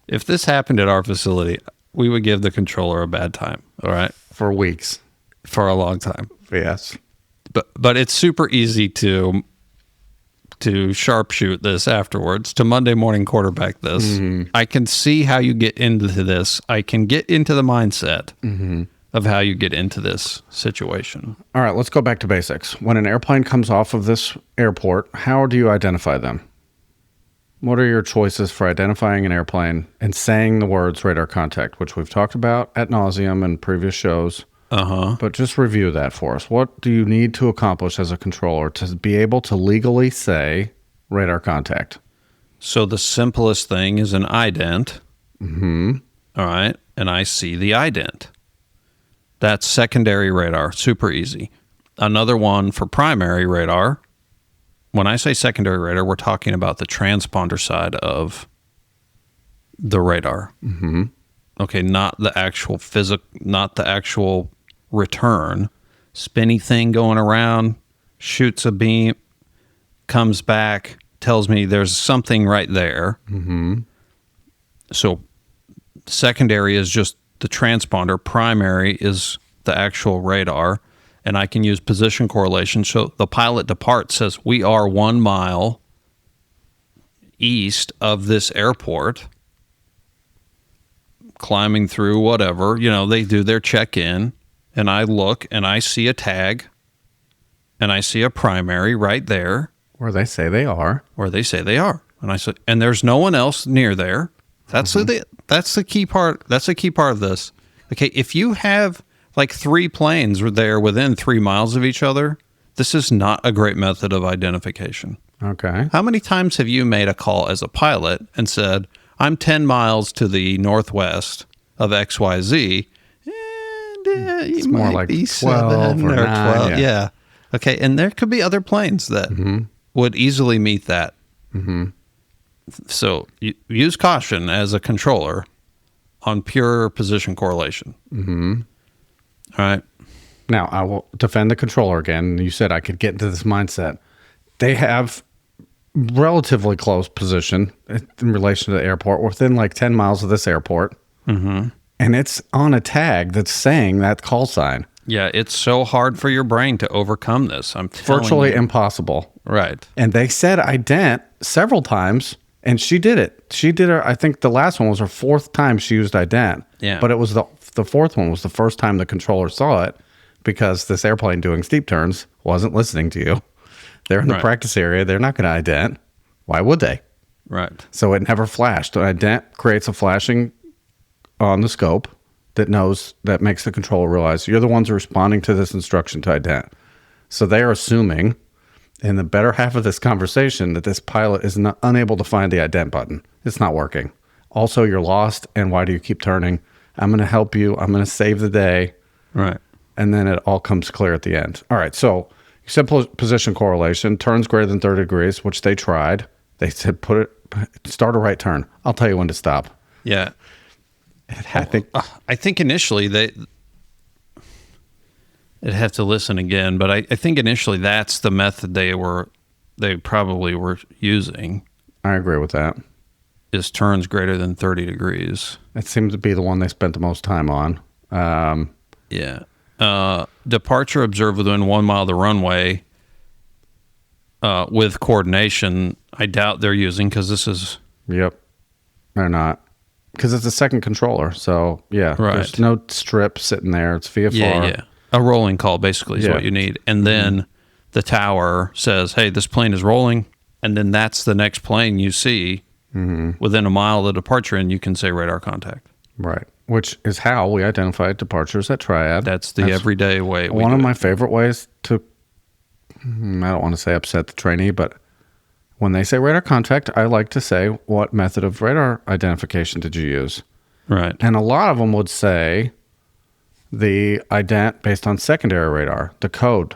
S1: if this happened at our facility, we would give the controller a bad time, all right?
S4: For weeks.
S1: For a long time.
S4: Yes.
S1: But it's super easy to sharpshoot this afterwards, to Monday morning quarterback this. I can see how you get into this. I can get into the mindset of how you get into this situation.
S4: All right, let's go back to basics. When an airplane comes off of this airport, how do you identify them? What are your choices for identifying an airplane and saying the words radar contact, which we've talked about ad nauseum in previous shows? But just review that for us. What do you need to accomplish as a controller to be able to legally say radar contact?
S1: So the simplest thing is an ident. All right. And I see the ident. That's secondary radar. Super easy. Another one for primary radar. When I say secondary radar, we're talking about the transponder side of the radar. Okay, not the actual not the actual return. Spinny thing going around, shoots a beam, comes back, tells me there's something right there. So secondary is just the transponder. Primary is the actual radar. And I can use position correlation. So the pilot depart says we are 1 mile east of this airport, climbing through whatever. They do their check-in, and I look, and I see a tag, and I see a primary right there.
S4: Where they say they are.
S1: And I said, and there's no one else near there. That's the key part. That's the key part of this. Okay, if you have like 3 planes were there within 3 miles of each other, this is not a great method of identification.
S4: Okay.
S1: How many times have you made a call as a pilot and said, I'm 10 miles to the northwest of XYZ, and it's
S4: more like
S1: be
S4: 12
S1: 7
S4: or
S1: or
S4: 9,
S1: 12. Yeah. Okay. And there could be other planes that would easily meet that. So use caution as a controller on pure position correlation. All right.
S4: Now, I will defend the controller again. You said I could get into this mindset. They have relatively close position in relation to the airport, within like 10 miles of this airport. And it's on a tag that's saying that call sign.
S1: Yeah, it's so hard for your brain to overcome this. I'm telling
S4: Virtually
S1: you.
S4: impossible.
S1: Right.
S4: And they said ident several times, and she did it. She did her, I think the last one was her 4th time she used ident.
S1: Yeah.
S4: But it was the 4th one was the first time the controller saw it, because this airplane doing steep turns wasn't listening to you. They're in the practice area. They're not going to ident. Why would they?
S1: Right.
S4: So it never flashed. An ident creates a flashing on the scope that makes the controller realize you're the ones responding to this instruction to ident. So they are assuming in the better half of this conversation that this pilot is unable to find the ident button. It's not working. Also, you're lost, and why do you keep turning? I'm going to help you. I'm going to save the day.
S1: Right.
S4: And then it all comes clear at the end. All right, so you said position correlation, turns greater than 30 degrees, which they tried. They said start a right turn. I'll tell you when to stop.
S1: Yeah.
S4: I
S1: think initially they'd have to listen again, but I think initially that's the method they probably were using.
S4: I agree with that.
S1: Is turns greater than 30 degrees.
S4: It seems to be the one they spent the most time on.
S1: Yeah. Departure observed within 1 mile of the runway with coordination. I doubt they're using, because this is...
S4: Yep. They're not. Because it's a second controller. So, yeah.
S1: Right.
S4: There's no strip sitting there. It's VFR.
S1: Yeah. A rolling call, basically, is what you need. And then the tower says, hey, this plane is rolling. And then that's the next plane you see within a mile of the departure, and you can say radar contact.
S4: Right. Which is how we identified departures at Triad.
S1: That's everyday way.
S4: One of my favorite ways to, I don't want to say upset the trainee, but when they say radar contact, I like to say, what method of radar identification did you use?
S1: Right.
S4: And a lot of them would say the ident based on secondary radar, the code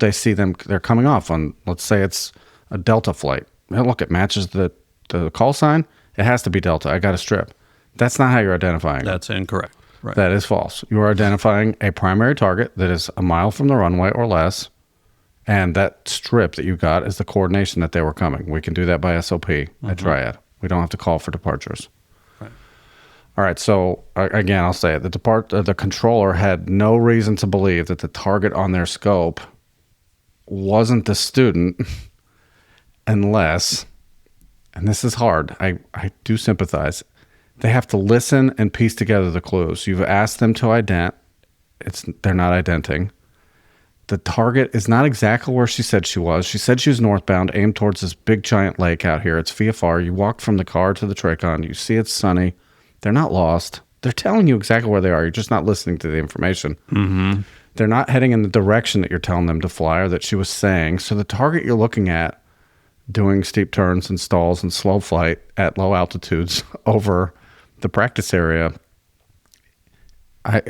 S4: they see they're coming off on, let's say it's a Delta flight. And look, it matches the call sign. It has to be Delta. I got a strip. That's not how you're identifying.
S1: That's incorrect. Right.
S4: That is false. You are identifying a primary target that is a mile from the runway or less, and that strip that you got is the coordination that they were coming. We can do that by SOP at Triad. We don't have to call for departures.
S1: Right.
S4: All right, so again, I'll say it. The controller had no reason to believe that the target on their scope wasn't the student unless, and this is hard, I do sympathize, they have to listen and piece together the clues. You've asked them to ident. They're not identing. The target is not exactly where she said she was. She said she was northbound, aimed towards this big giant lake out here. It's VFR. You walk from the car to the Tracon. You see it's sunny. They're not lost. They're telling you exactly where they are. You're just not listening to the information.
S1: Mm-hmm.
S4: They're not heading in the direction that you're telling them to fly or that she was saying. So the target you're looking at doing steep turns and stalls and slow flight at low altitudes over the practice area. I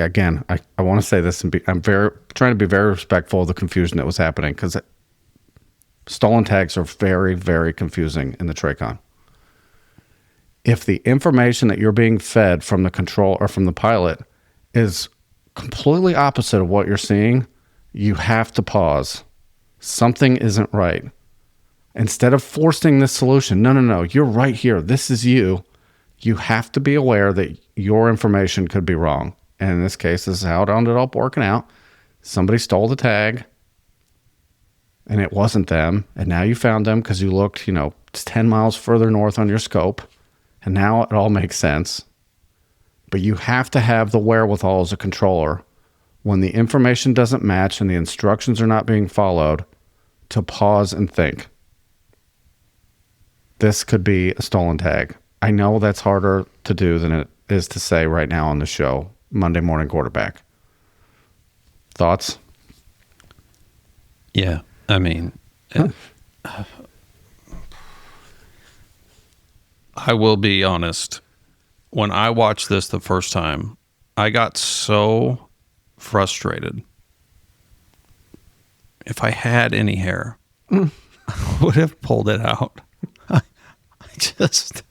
S4: want to say this, and I'm trying to be very respectful of the confusion that was happening, because stolen tags are very, very confusing in the Tracon. If the information that you're being fed from the control or from the pilot is completely opposite of what you're seeing, you have to pause. Something isn't right. Instead of forcing this solution, no, you're right here. This is you. You have to be aware that your information could be wrong. And in this case, this is how it ended up working out. Somebody stole the tag, and it wasn't them. And now you found them because you looked, it's 10 miles further north on your scope. And now it all makes sense. But you have to have the wherewithal as a controller, when the information doesn't match and the instructions are not being followed, to pause and think. This could be a stolen tag. I know that's harder to do than it is to say right now on the show, Monday Morning Quarterback. Thoughts?
S1: Yeah, I mean, I will be honest. When I watched this the first time, I got so frustrated. If I had any hair, I would have pulled it out. I just...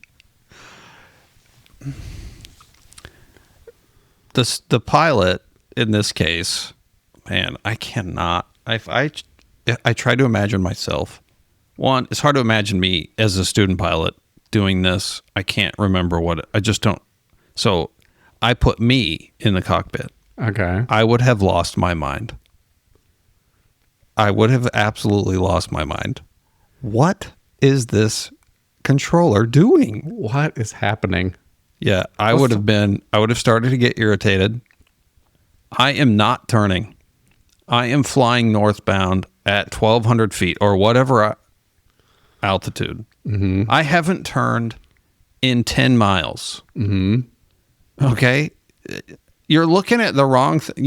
S1: The pilot, in this case, man, I cannot... I try to imagine myself. One, it's hard to imagine me as a student pilot doing this. I can't remember I just don't. So I put me in the cockpit.
S4: Okay.
S1: I would have lost my mind. I would have absolutely lost my mind. What is this controller doing?
S4: What is happening?
S1: Yeah, I would have started to get irritated. I am not turning. I am flying northbound at 1,200 feet or whatever altitude.
S4: Mm-hmm.
S1: I haven't turned in 10 miles.
S4: Mm-hmm.
S1: Okay? You're looking at the wrong thing.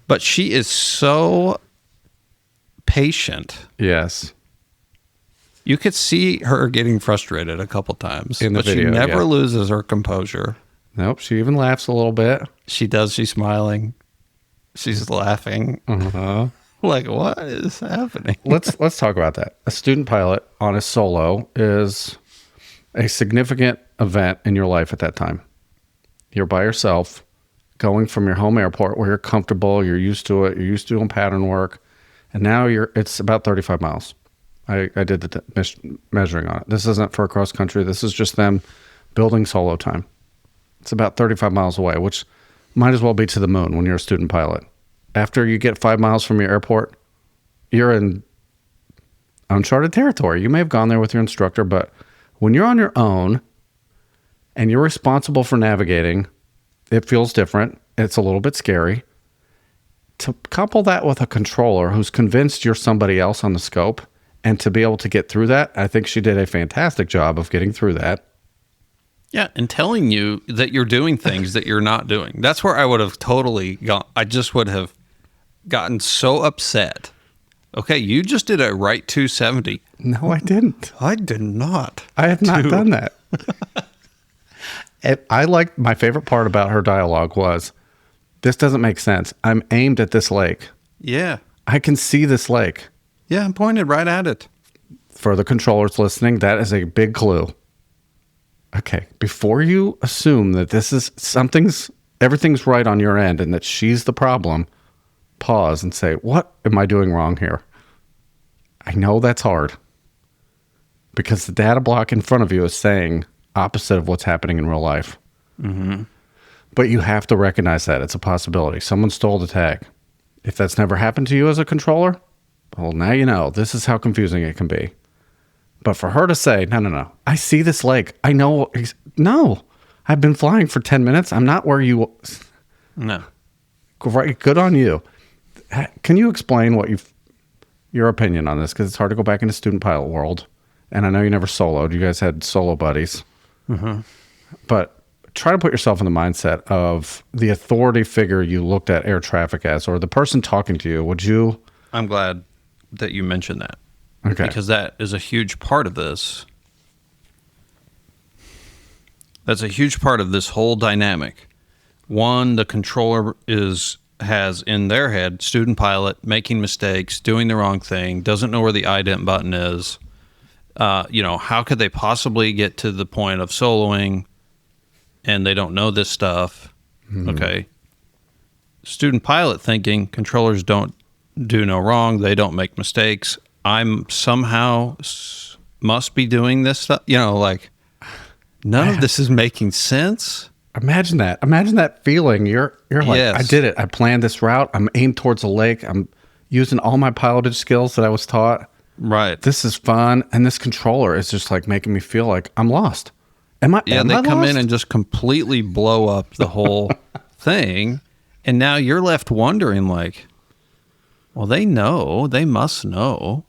S1: But she is so patient.
S4: Yes.
S1: You could see her getting frustrated a couple times.
S4: In the video,
S1: she never loses her composure.
S4: Nope. She even laughs a little bit.
S1: She does. She's smiling. She's laughing.
S4: Uh-huh.
S1: Like, what is happening?
S4: Let's talk about that. A student pilot on a solo is a significant event in your life at that time. You're by yourself, going from your home airport where you're comfortable, you're used to it, you're used to doing pattern work, and now it's about 35 miles. I did the measuring on it. This isn't for cross country. This is just them building solo time. It's about 35 miles away, which might as well be to the moon when you're a student pilot. After you get 5 miles from your airport, you're in uncharted territory. You may have gone there with your instructor, but when you're on your own and you're responsible for navigating, it feels different. It's a little bit scary. To couple that with a controller who's convinced you're somebody else on the scope, and to be able to get through that, I think she did a fantastic job of getting through that.
S1: Yeah, and telling you that you're doing things that you're not doing. That's where I would have totally gone. I just would have gotten so upset. Okay, you just did a right 270.
S4: No, I didn't.
S1: I did not.
S4: I have not done that. My favorite part about her dialogue was, this doesn't make sense. I'm aimed at this lake.
S1: Yeah.
S4: I can see this lake.
S1: Yeah, I'm pointed right at it.
S4: For the controllers listening, that is a big clue. Okay, before you assume that this is everything's right on your end and that she's the problem, pause and say, what am I doing wrong here? I know that's hard because the data block in front of you is saying opposite of what's happening in real life.
S1: Mm-hmm.
S4: But you have to recognize that it's a possibility. Someone stole the tag. If that's never happened to you as a controller, well, now you know. This is how confusing it can be. But for her to say, no, I see this lake. I know. No, I've been flying for 10 minutes. I'm not where you...
S1: No.
S4: Great, good on you. Can you explain your opinion on this? Because it's hard to go back into student pilot world. And I know you never soloed. You guys had solo buddies.
S1: Mm-hmm.
S4: But try to put yourself in the mindset of the authority figure you looked at air traffic as, or the person talking to you. Would you...
S1: I'm glad that you mentioned that.
S4: Okay.
S1: Because that is a huge part of this. That's a huge part of this whole dynamic. One, the controller has in their head student pilot making mistakes, doing the wrong thing, doesn't know where the ident button is. How could they possibly get to the point of soloing and they don't know this stuff? Mm-hmm. Okay. Student pilot thinking controllers don't do no wrong. They don't make mistakes. I'm somehow must be doing this stuff. None of this is making sense.
S4: Imagine that. Imagine that feeling. You're like,
S1: yes.
S4: I did it. I planned this route. I'm aimed towards a lake. I'm using all my pilotage skills that I was taught.
S1: Right.
S4: This is fun. And this controller is just like making me feel like I'm lost. They
S1: come in and just completely blow up the whole thing. And now you're left wondering like, well, they must know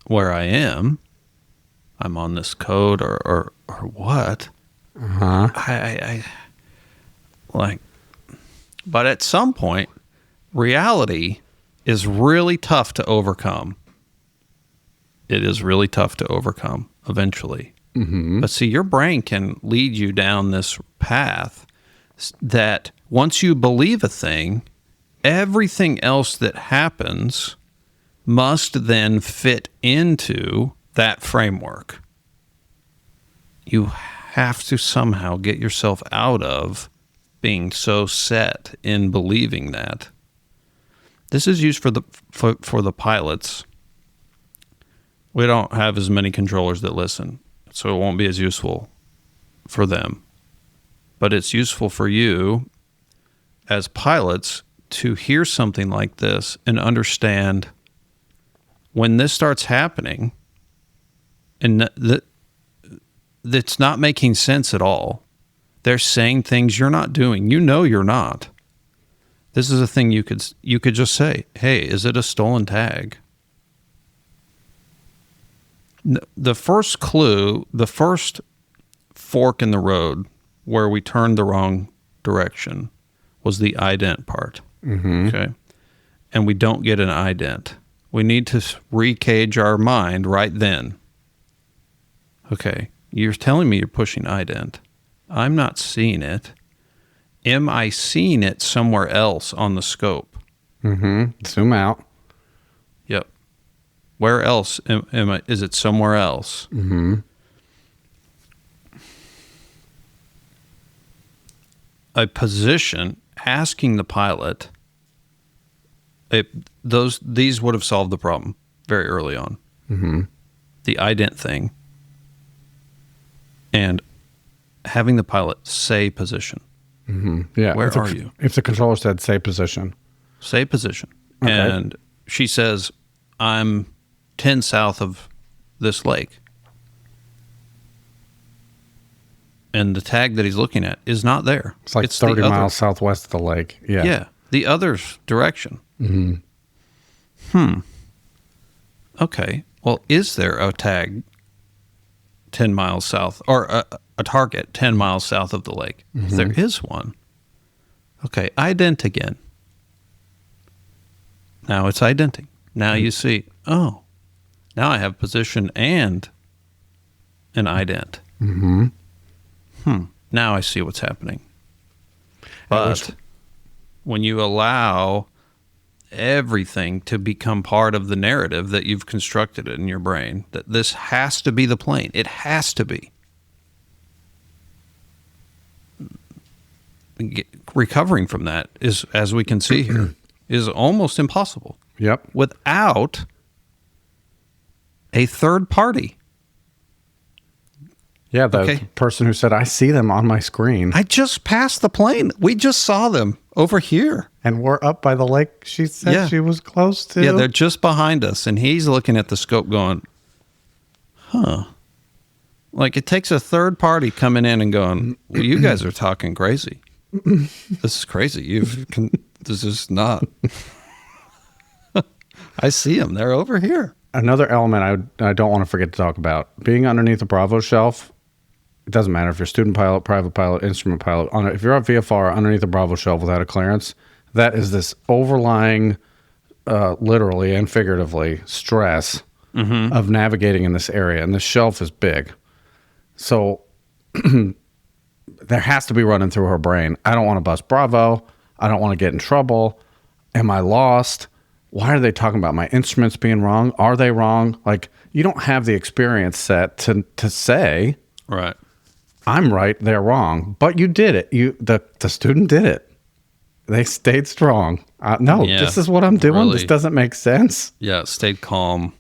S1: where I am. I'm on this code or what?
S4: Uh-huh.
S1: But at some point, reality is really tough to overcome. It is really tough to overcome eventually.
S4: Mm-hmm.
S1: But see, your brain can lead you down this path that once you believe a thing, everything else that happens must then fit into that framework. You have to somehow get yourself out of being so set in believing that. This is used for the pilots. We don't have as many controllers that listen, so it won't be as useful for them. But it's useful for you as pilots to hear something like this and understand when this starts happening and that's not making sense at all. They're saying things you're not doing. You know you're not. This is a thing you could just say, hey, is it a stolen tag? The first clue, the first fork in the road where we turned the wrong direction was the ident part.
S4: Mm-hmm.
S1: Okay. And we don't get an ident. We need to recage our mind right then. Okay. You're telling me you're pushing ident. I'm not seeing it. Am I seeing it somewhere else on the scope?
S4: Mm-hmm. Zoom out.
S1: Yep. Where else am I? Is it somewhere else?
S4: Mm-hmm.
S1: A position, asking the pilot, these would have solved the problem very early on.
S4: Mm-hmm.
S1: The ident thing, and having the pilot say position.
S4: Mm-hmm. Yeah.
S1: Where are you?
S4: If the controller said say position.
S1: Say position.
S4: Okay.
S1: And she says, I'm 10 south of this lake. And the tag that he's looking at is not there.
S4: It's like 30 miles southwest of the lake. Yeah.
S1: Yeah. The other direction.
S4: Mm-hmm.
S1: Okay. Well, is there a tag 10 miles south, or a target 10 miles south of the lake?
S4: Mm-hmm.
S1: If there is one. Okay. Ident again. Now it's identing. Now you see, oh, now I have position and an ident.
S4: Mm-hmm.
S1: Now I see what's happening. But when you allow everything to become part of the narrative that you've constructed in your brain, that this has to be the plane, it has to be. Recovering from that is, as we can see here, is almost impossible.
S4: Yep.
S1: Without a third party.
S4: Yeah, the person who said, I see them on my screen.
S1: I just passed the plane. We just saw them over here.
S4: And we're up by the lake she said she was close to.
S1: Yeah, they're just behind us. And he's looking at the scope going, huh. Like it takes a third party coming in and going, well, you guys are talking crazy. This is crazy. This is not. I see them. They're over here.
S4: Another element I don't want to forget to talk about. Being underneath the Bravo shelf, it doesn't matter if you're student pilot, private pilot, instrument pilot. If you're on VFR underneath the Bravo shelf without a clearance, that is this overlying, literally and figuratively, stress of navigating in this area. And the shelf is big. So there has to be running through her brain. I don't want to bust Bravo. I don't want to get in trouble. Am I lost? Why are they talking about my instruments being wrong? Are they wrong? Like, you don't have the experience set to say,
S1: right,
S4: I'm right, they're wrong. But you did it. The student did it. They stayed strong. This is what I'm doing. Really, this doesn't make sense.
S1: Yeah, stayed calm.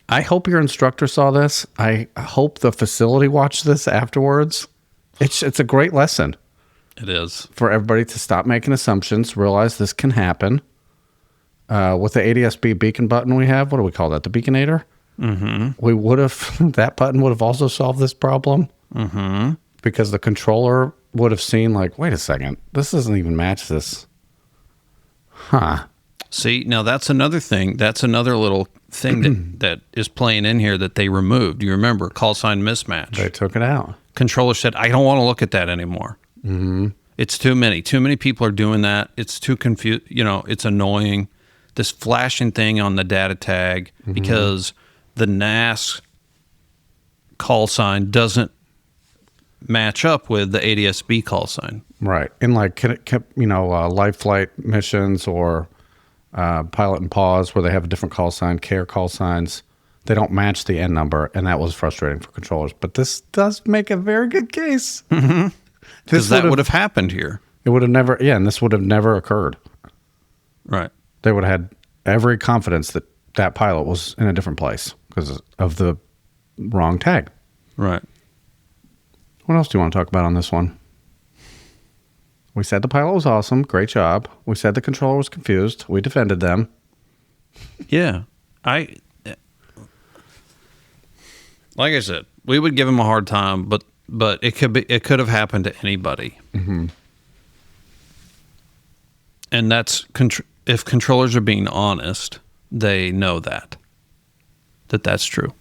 S4: I hope your instructor saw this. I hope the facility watched this afterwards. It's a great lesson.
S1: It is. For
S4: everybody to stop making assumptions, realize this can happen. With the ADSB beacon button we have, what do we call that? The beaconator?
S1: Mm-hmm.
S4: That button would have also solved this problem.
S1: Mm-hmm.
S4: Because the controller would have seen, like, wait a second, this doesn't even match this. Huh.
S1: See, now that's another thing. That's another little thing that is playing in here that they removed. You remember, call sign mismatch.
S4: They took it out.
S1: Controller said, I don't want to look at that anymore.
S4: Mm-hmm.
S1: It's too many. Too many people are doing that. It's too confused. It's annoying. This flashing thing on the data tag, because the NAS call sign doesn't match up with the ADSB call sign.
S4: Right. In like, life flight missions or pilot and pause where they have a different call sign, care call signs, they don't match the end number, and that was frustrating for controllers. But this does make a very good case.
S1: Because that would have happened here.
S4: It would have never, and this would have never occurred.
S1: Right.
S4: They would have had every confidence that that pilot was in a different place because of the wrong tag.
S1: Right.
S4: What else do you want to talk about on this one? We said the pilot was awesome. Great job. We said the controller was confused. We defended them.
S1: Yeah. Like I said, we would give him a hard time, but it could have happened to anybody.
S4: Mm-hmm.
S1: And that's if controllers are being honest, they know that's true.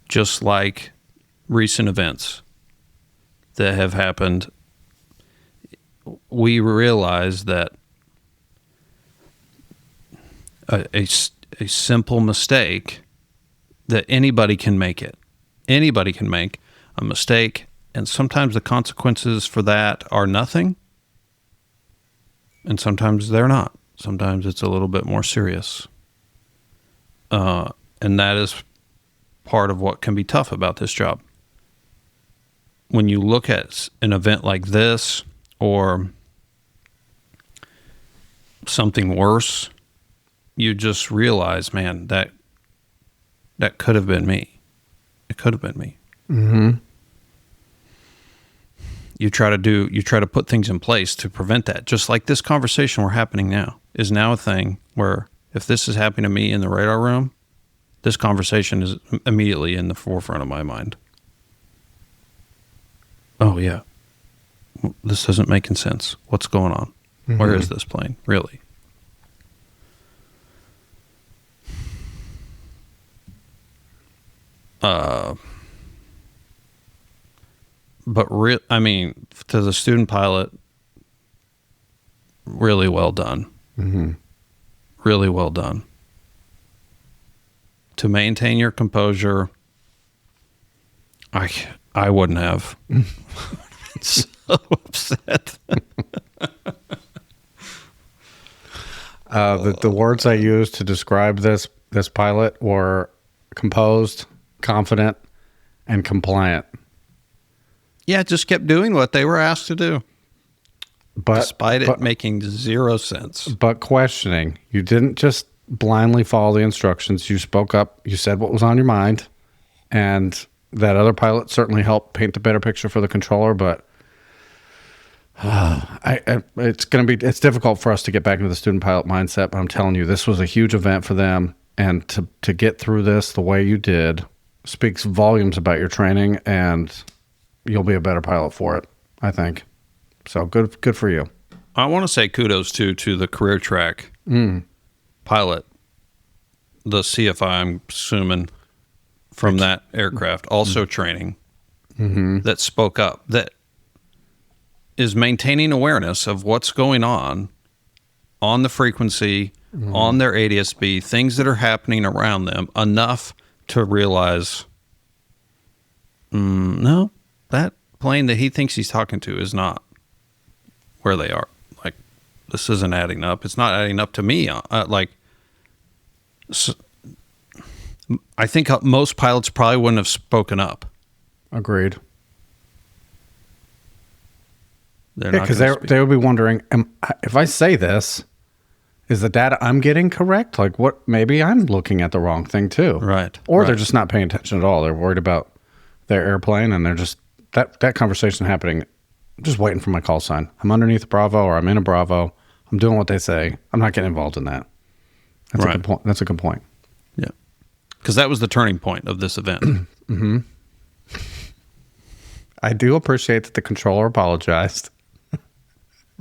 S1: Just like recent events that have happened, we realize that a simple mistake, that anybody can make it. Anybody can make a mistake, and sometimes the consequences for that are nothing, and sometimes they're not. Sometimes it's a little bit more serious. And that is part of what can be tough about this job. When you look at an event like this or something worse, you just realize, man, that could have been me. It could have been me.
S4: Mm-hmm.
S1: You try to put things in place to prevent that. Just like this conversation we're happening now is now a thing where if this is happening to me in the radar room, this conversation is immediately in the forefront of my mind. Oh yeah, this isn't making sense. What's going on? Mm-hmm. Where is this plane really? But to the student pilot, really well done.
S4: Mm-hmm.
S1: Really well done. To maintain your composure, I wouldn't have. So upset.
S4: The words I used to describe this pilot were composed, confident, and compliant.
S1: Yeah, just kept doing what they were asked to do. Despite it making zero sense.
S4: But questioning. You didn't just blindly follow the instructions. You spoke up. You said what was on your mind. And that other pilot certainly helped paint the better picture for the controller. But it's difficult for us to get back into the student pilot mindset. But I'm telling you, this was a huge event for them. And to get through this the way you did speaks volumes about your training, and you'll be a better pilot for it, I think. So good for you.
S1: I want to say kudos to the career track pilot, the CFI, I'm assuming, from that aircraft, also training, that spoke up, that is maintaining awareness of what's going on the frequency, on their ADSB, things that are happening around them, enough to realize, no, that plane that he thinks he's talking to is not where they are. Like, this isn't adding up. It's not adding up to me. I think most pilots probably wouldn't have spoken up.
S4: Agreed.
S1: Because
S4: they would be wondering, if I say this, is the data I'm getting correct? Like, what? Maybe I'm looking at the wrong thing too.
S1: Right.
S4: Or they're just not paying attention at all. They're worried about their airplane, and they're just that conversation happening. I'm just waiting for my call sign. I'm underneath a Bravo, or I'm in a Bravo. I'm doing what they say. I'm not getting involved in that. That's a good point. That's a good point.
S1: Yeah. Because that was the turning point of this event.
S4: Mm-hmm. I do appreciate that the controller apologized.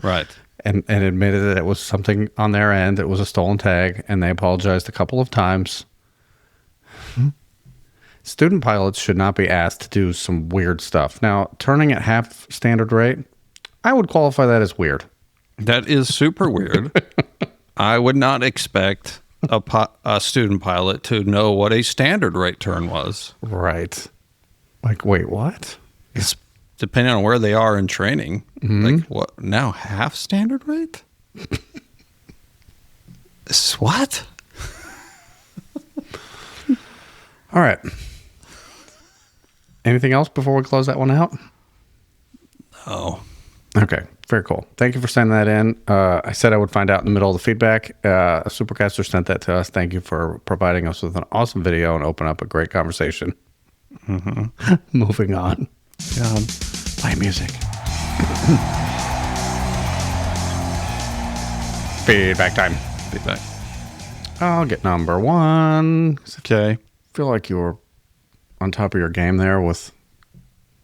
S1: Right.
S4: And admitted that it was something on their end. It was a stolen tag, and they apologized a couple of times. Student pilots should not be asked to do some weird stuff. Now, turning at half standard rate, I would qualify that as weird.
S1: That is super weird. I would not expect a student pilot to know what a standard rate turn was.
S4: Right. Like, wait, what?
S1: depending on where they are in training, like what now, half standard rate? What?
S4: All right. Anything else before we close that one out?
S1: Oh,
S4: okay. Very cool. Thank you for sending that in. I said I would find out in the middle of the feedback. A Supercaster sent that to us. Thank you for providing us with an awesome video and open up a great conversation. Moving on. Play music. Feedback time.
S1: feedback.
S4: I'll get number one.
S1: Okay.
S4: I feel like you were on top of your game there with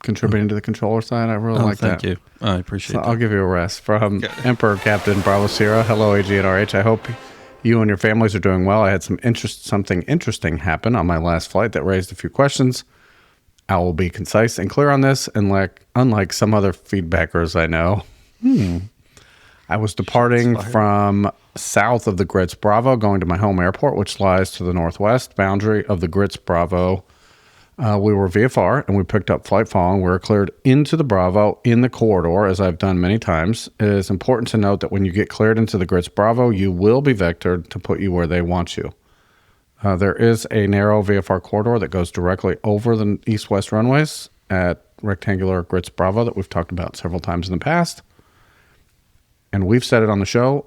S4: contributing to the controller side. I really like that.
S1: Thank you. I appreciate that.
S4: I'll give you a rest. From Emperor Captain Bravo Sierra. Hello, AG and RH. I hope you and your families are doing well. I had something interesting happen on my last flight that raised a few questions. I will be concise and clear on this, and unlike some other feedbackers I know, I was departing from south of the Grits Bravo, going to my home airport, which lies to the northwest boundary of the Grits Bravo. We were VFR, and we picked up flight following. We were cleared into the Bravo in the corridor, as I've done many times. It is important to note that when you get cleared into the Grits Bravo, you will be vectored to put you where they want you. There is a narrow VFR corridor that goes directly over the east-west runways at rectangular Grits Bravo that we've talked about several times in the past. And we've said it on the show,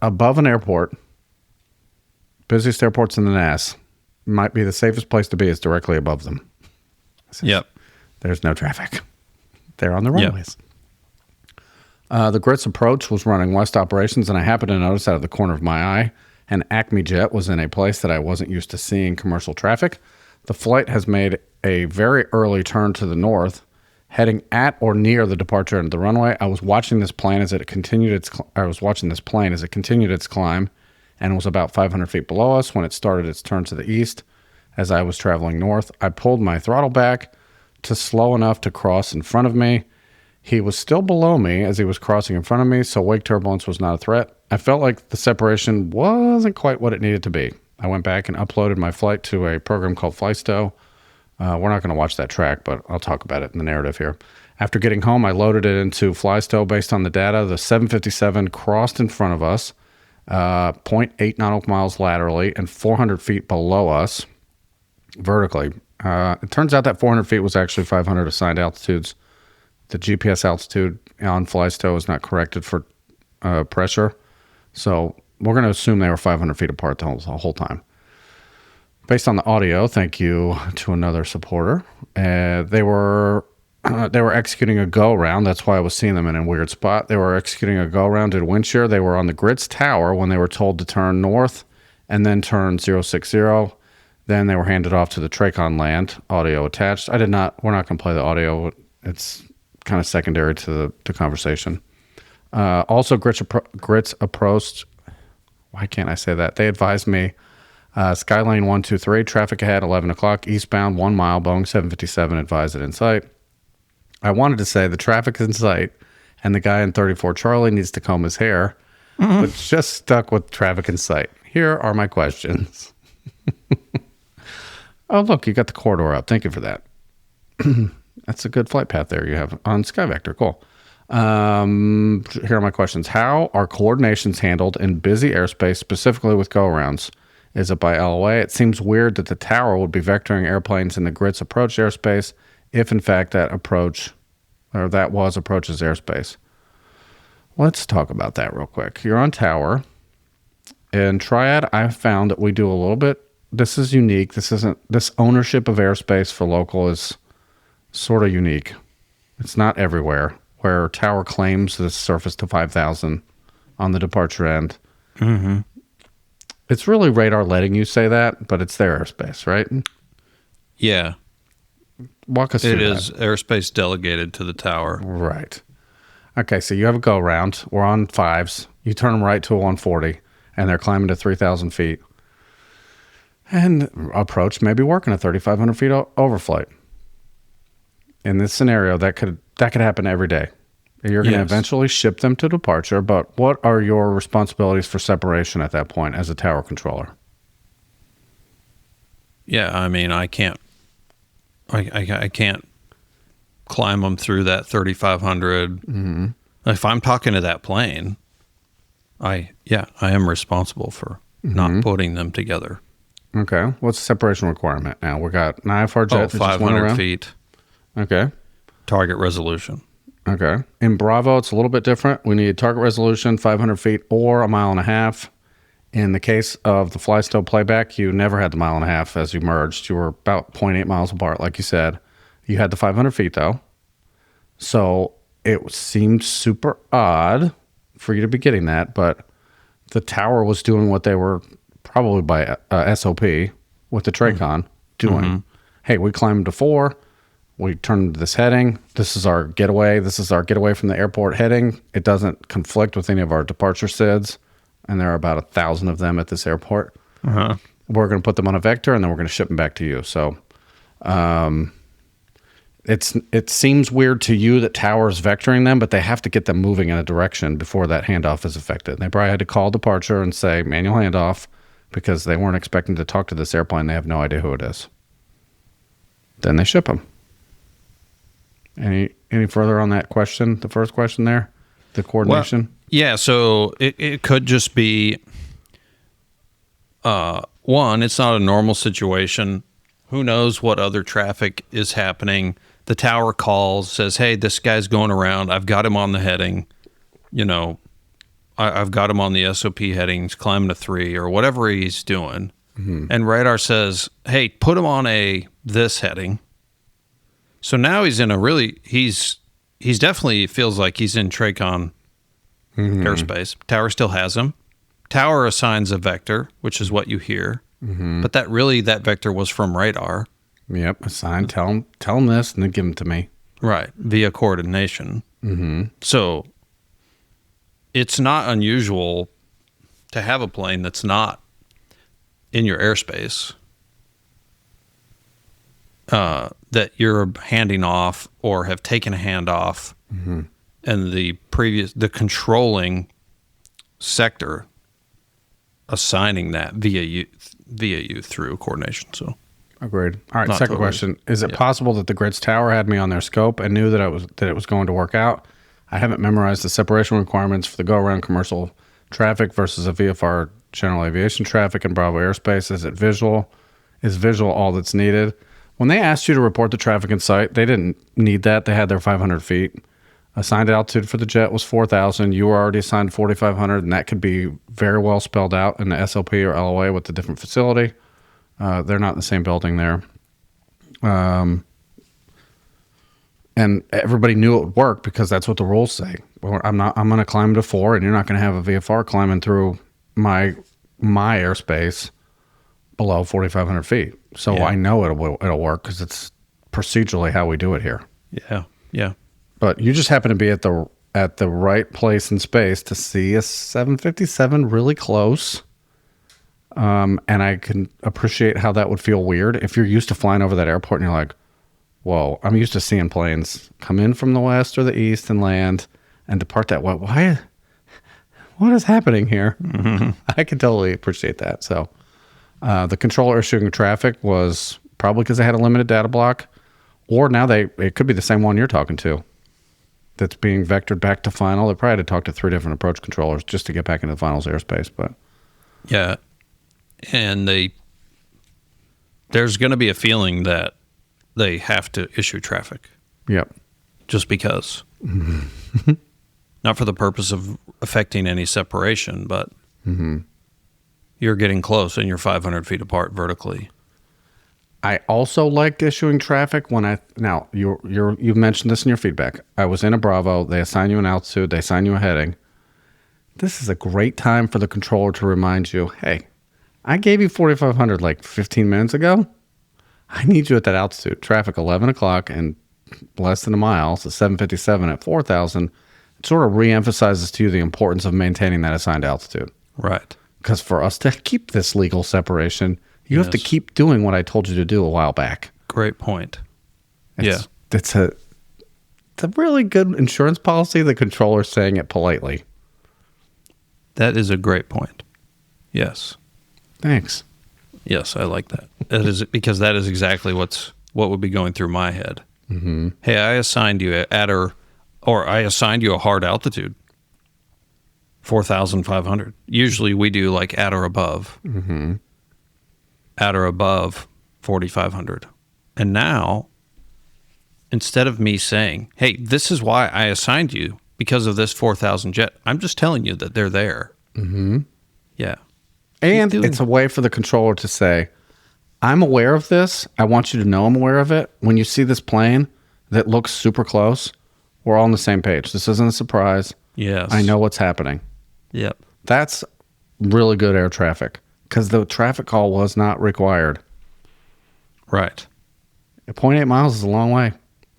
S4: above an airport, busiest airports in the NAS, might be the safest place to be is directly above them.
S1: Yep.
S4: There's no traffic. They're on the runways. The Grits approach was running west operations, and I happened to notice out of the corner of my eye an Acme jet was in a place that I wasn't used to seeing commercial traffic. The flight has made a very early turn to the north, heading at or near the departure end of the runway. I was watching this plane as it continued its climb, and was about 500 feet below us when it started its turn to the east. As I was traveling north, I pulled my throttle back to slow enough to cross in front of me. He was still below me as he was crossing in front of me, so wake turbulence was not a threat. I felt like the separation wasn't quite what it needed to be. I went back and uploaded my flight to a program called FlyStow. We're not going to watch that track, but I'll talk about it in the narrative here. After getting home, I loaded it into FlyStow based on the data. The 757 crossed in front of us, 0.8 nautical miles laterally and 400 feet below us vertically. It turns out that 400 feet was actually 500 assigned altitudes. The GPS altitude on FlyStow is not corrected for pressure. So we're going to assume they were 500 feet apart the whole time. Based on the audio, thank you to another supporter. They were executing a go-round. That's why I was seeing them in a weird spot. They were executing a go-round at wind shear. They were on the Grits Tower when they were told to turn north and then turn 060. Then they were handed off to the Tracon land, audio attached. We're not going to play the audio. It's kind of secondary to the conversation. Also, Grits approached. Why can't I say that? They advised me. Skylane 123, traffic ahead, 11 o'clock, eastbound, 1 mile, Boeing 757 advised it in sight. I wanted to say the traffic's in sight and the guy in 34 Charlie needs to comb his hair, but just stuck with traffic in sight. Here are my questions. Oh, look, you got the corridor up. Thank you for that. That's a good flight path there you have on SkyVector. Cool. Here are my questions. How are coordinations handled in busy airspace, specifically with go-arounds? Is it by LOA? It seems weird that the tower would be vectoring airplanes in the Grits approach airspace if, in fact, that was approach's airspace. Let's talk about that real quick. You're on tower. In Triad, I've found that we do a little bit. This is unique. This ownership of airspace for local is sort of unique. It's not everywhere, where tower claims the surface to 5,000 on the departure end. Mm-hmm. It's really radar letting you say that, but it's their airspace, right?
S1: Yeah.
S4: Walk us through that.
S1: It is airspace delegated to the tower.
S4: Right. Okay, so you have a go-round. We're on 5s. You turn them right to a 140, and they're climbing to 3,000 feet. And approach may be working at 3,500 feet overflight. In this scenario, that could happen every day. You're going to eventually ship them to departure, but what are your responsibilities for separation at that point as a tower controller?
S1: Yeah, I mean, I can't climb them through that 3,500. Mm-hmm. If I'm talking to that plane, I am responsible for not putting them together.
S4: Okay. What's the separation requirement now? We got an IFR jet.
S1: 500 feet.
S4: Okay.
S1: Target resolution.
S4: Okay. In Bravo, it's a little bit different. We need target resolution, 500 feet or 1.5 miles. In the case of the fly stow playback, you never had the 1.5 miles as you merged. You were about 0.8 miles apart, like you said. You had the 500 feet, though. So it seemed super odd for you to be getting that, but the tower was doing what they were probably by SOP with the Tracon doing. Mm-hmm. Hey, we climbed to 4. We turned to this heading. This is our getaway. This is our getaway from the airport heading. It doesn't conflict with any of our departure SIDs, and there are about 1,000 of them at this airport. Uh-huh. We're going to put them on a vector, and then we're going to ship them back to you. So it seems weird to you that Tower's vectoring them, but they have to get them moving in a direction before that handoff is effected. They probably had to call departure and say manual handoff because they weren't expecting to talk to this airplane. They have no idea who it is. Then they ship them. Any further on that question? The first question there, the coordination.
S1: Well, yeah, so it could just be one. It's not a normal situation. Who knows what other traffic is happening? The tower calls, says, "Hey, this guy's going around. I've got him on the heading. You know, I've got him on the SOP headings, climbing to 3 or whatever he's doing." Mm-hmm. And radar says, "Hey, put him on this heading." So now he's in he's definitely feels like he's in Tracon airspace. Tower still has him. Tower assigns a vector, which is what you hear. Mm-hmm. But that vector was from radar.
S4: Yep, assign. Tell him this, and then give him to me.
S1: Right, via coordination. Mm-hmm. So it's not unusual to have a plane that's not in your airspace that you're handing off or have taken a handoff, and the controlling sector assigning that via you through coordination. So
S4: agreed. All right, second question. Is it possible that the Grid's tower had me on their scope and knew that it was going to work out? I haven't memorized the separation requirements for the go-around commercial traffic versus a VFR general aviation traffic in Bravo airspace. Is it visual? Is visual all that's needed? When they asked you to report the traffic in sight, they didn't need that. They had their 500 feet. Assigned altitude for the jet was 4,000. You were already assigned 4,500, and that could be very well spelled out in the SLP or LOA with the different facility. They're not in the same building there. And everybody knew it would work because that's what the rules say. Well, I'm going to climb to 4, and you're not going to have a VFR climbing through my airspace below 4,500 feet. So I know it'll work because it's procedurally how we do it here.
S1: Yeah.
S4: But you just happen to be at the right place in space to see a 757 really close. And I can appreciate how that would feel weird if you're used to flying over that airport and you're like, whoa, I'm used to seeing planes come in from the west or the east and land and depart that way. Why? What is happening here? Mm-hmm. I can totally appreciate that. So the controller issuing traffic was probably because they had a limited data block, or now it could be the same one you're talking to that's being vectored back to final. They probably had to talk to 3 different approach controllers just to get back into the finals airspace. But
S1: yeah, and there's going to be a feeling that they have to issue traffic.
S4: Yep.
S1: Just because. Not for the purpose of affecting any separation, but you're getting close and you're 500 feet apart vertically.
S4: I also liked issuing traffic when you've mentioned this in your feedback. I was in a Bravo. They assign you an altitude. They assign you a heading. This is a great time for the controller to remind you, hey, I gave you 4,500 like 15 minutes ago. I need you at that altitude. Traffic 11 o'clock and less than a mile, so 757 at 4,000. It sort of reemphasizes to you the importance of maintaining that assigned altitude.
S1: Right.
S4: Because for us to keep this legal separation, you have to keep doing what I told you to do a while back.
S1: Great point.
S4: It's a really good insurance policy. The controller's saying it politely.
S1: That is a great point. Yes.
S4: Thanks.
S1: Yes, I like that. That is because that is exactly what would be going through my head. Mm-hmm. Hey, I assigned you I assigned you a hard altitude, 4,500. Usually we do like at or above.
S4: Mm-hmm.
S1: At or above 4,500. And now, instead of me saying, hey, this is why I assigned you because of this 4,000 jet, I'm just telling you that they're there.
S4: Mm-hmm.
S1: Yeah.
S4: And it's a way for the controller to say, I'm aware of this. I want you to know I'm aware of it. When you see this plane that looks super close, we're all on the same page. This isn't a surprise.
S1: Yes.
S4: I know what's happening.
S1: Yep.
S4: That's really good air traffic because the traffic call was not required.
S1: Right.
S4: 0.8 miles is a long way.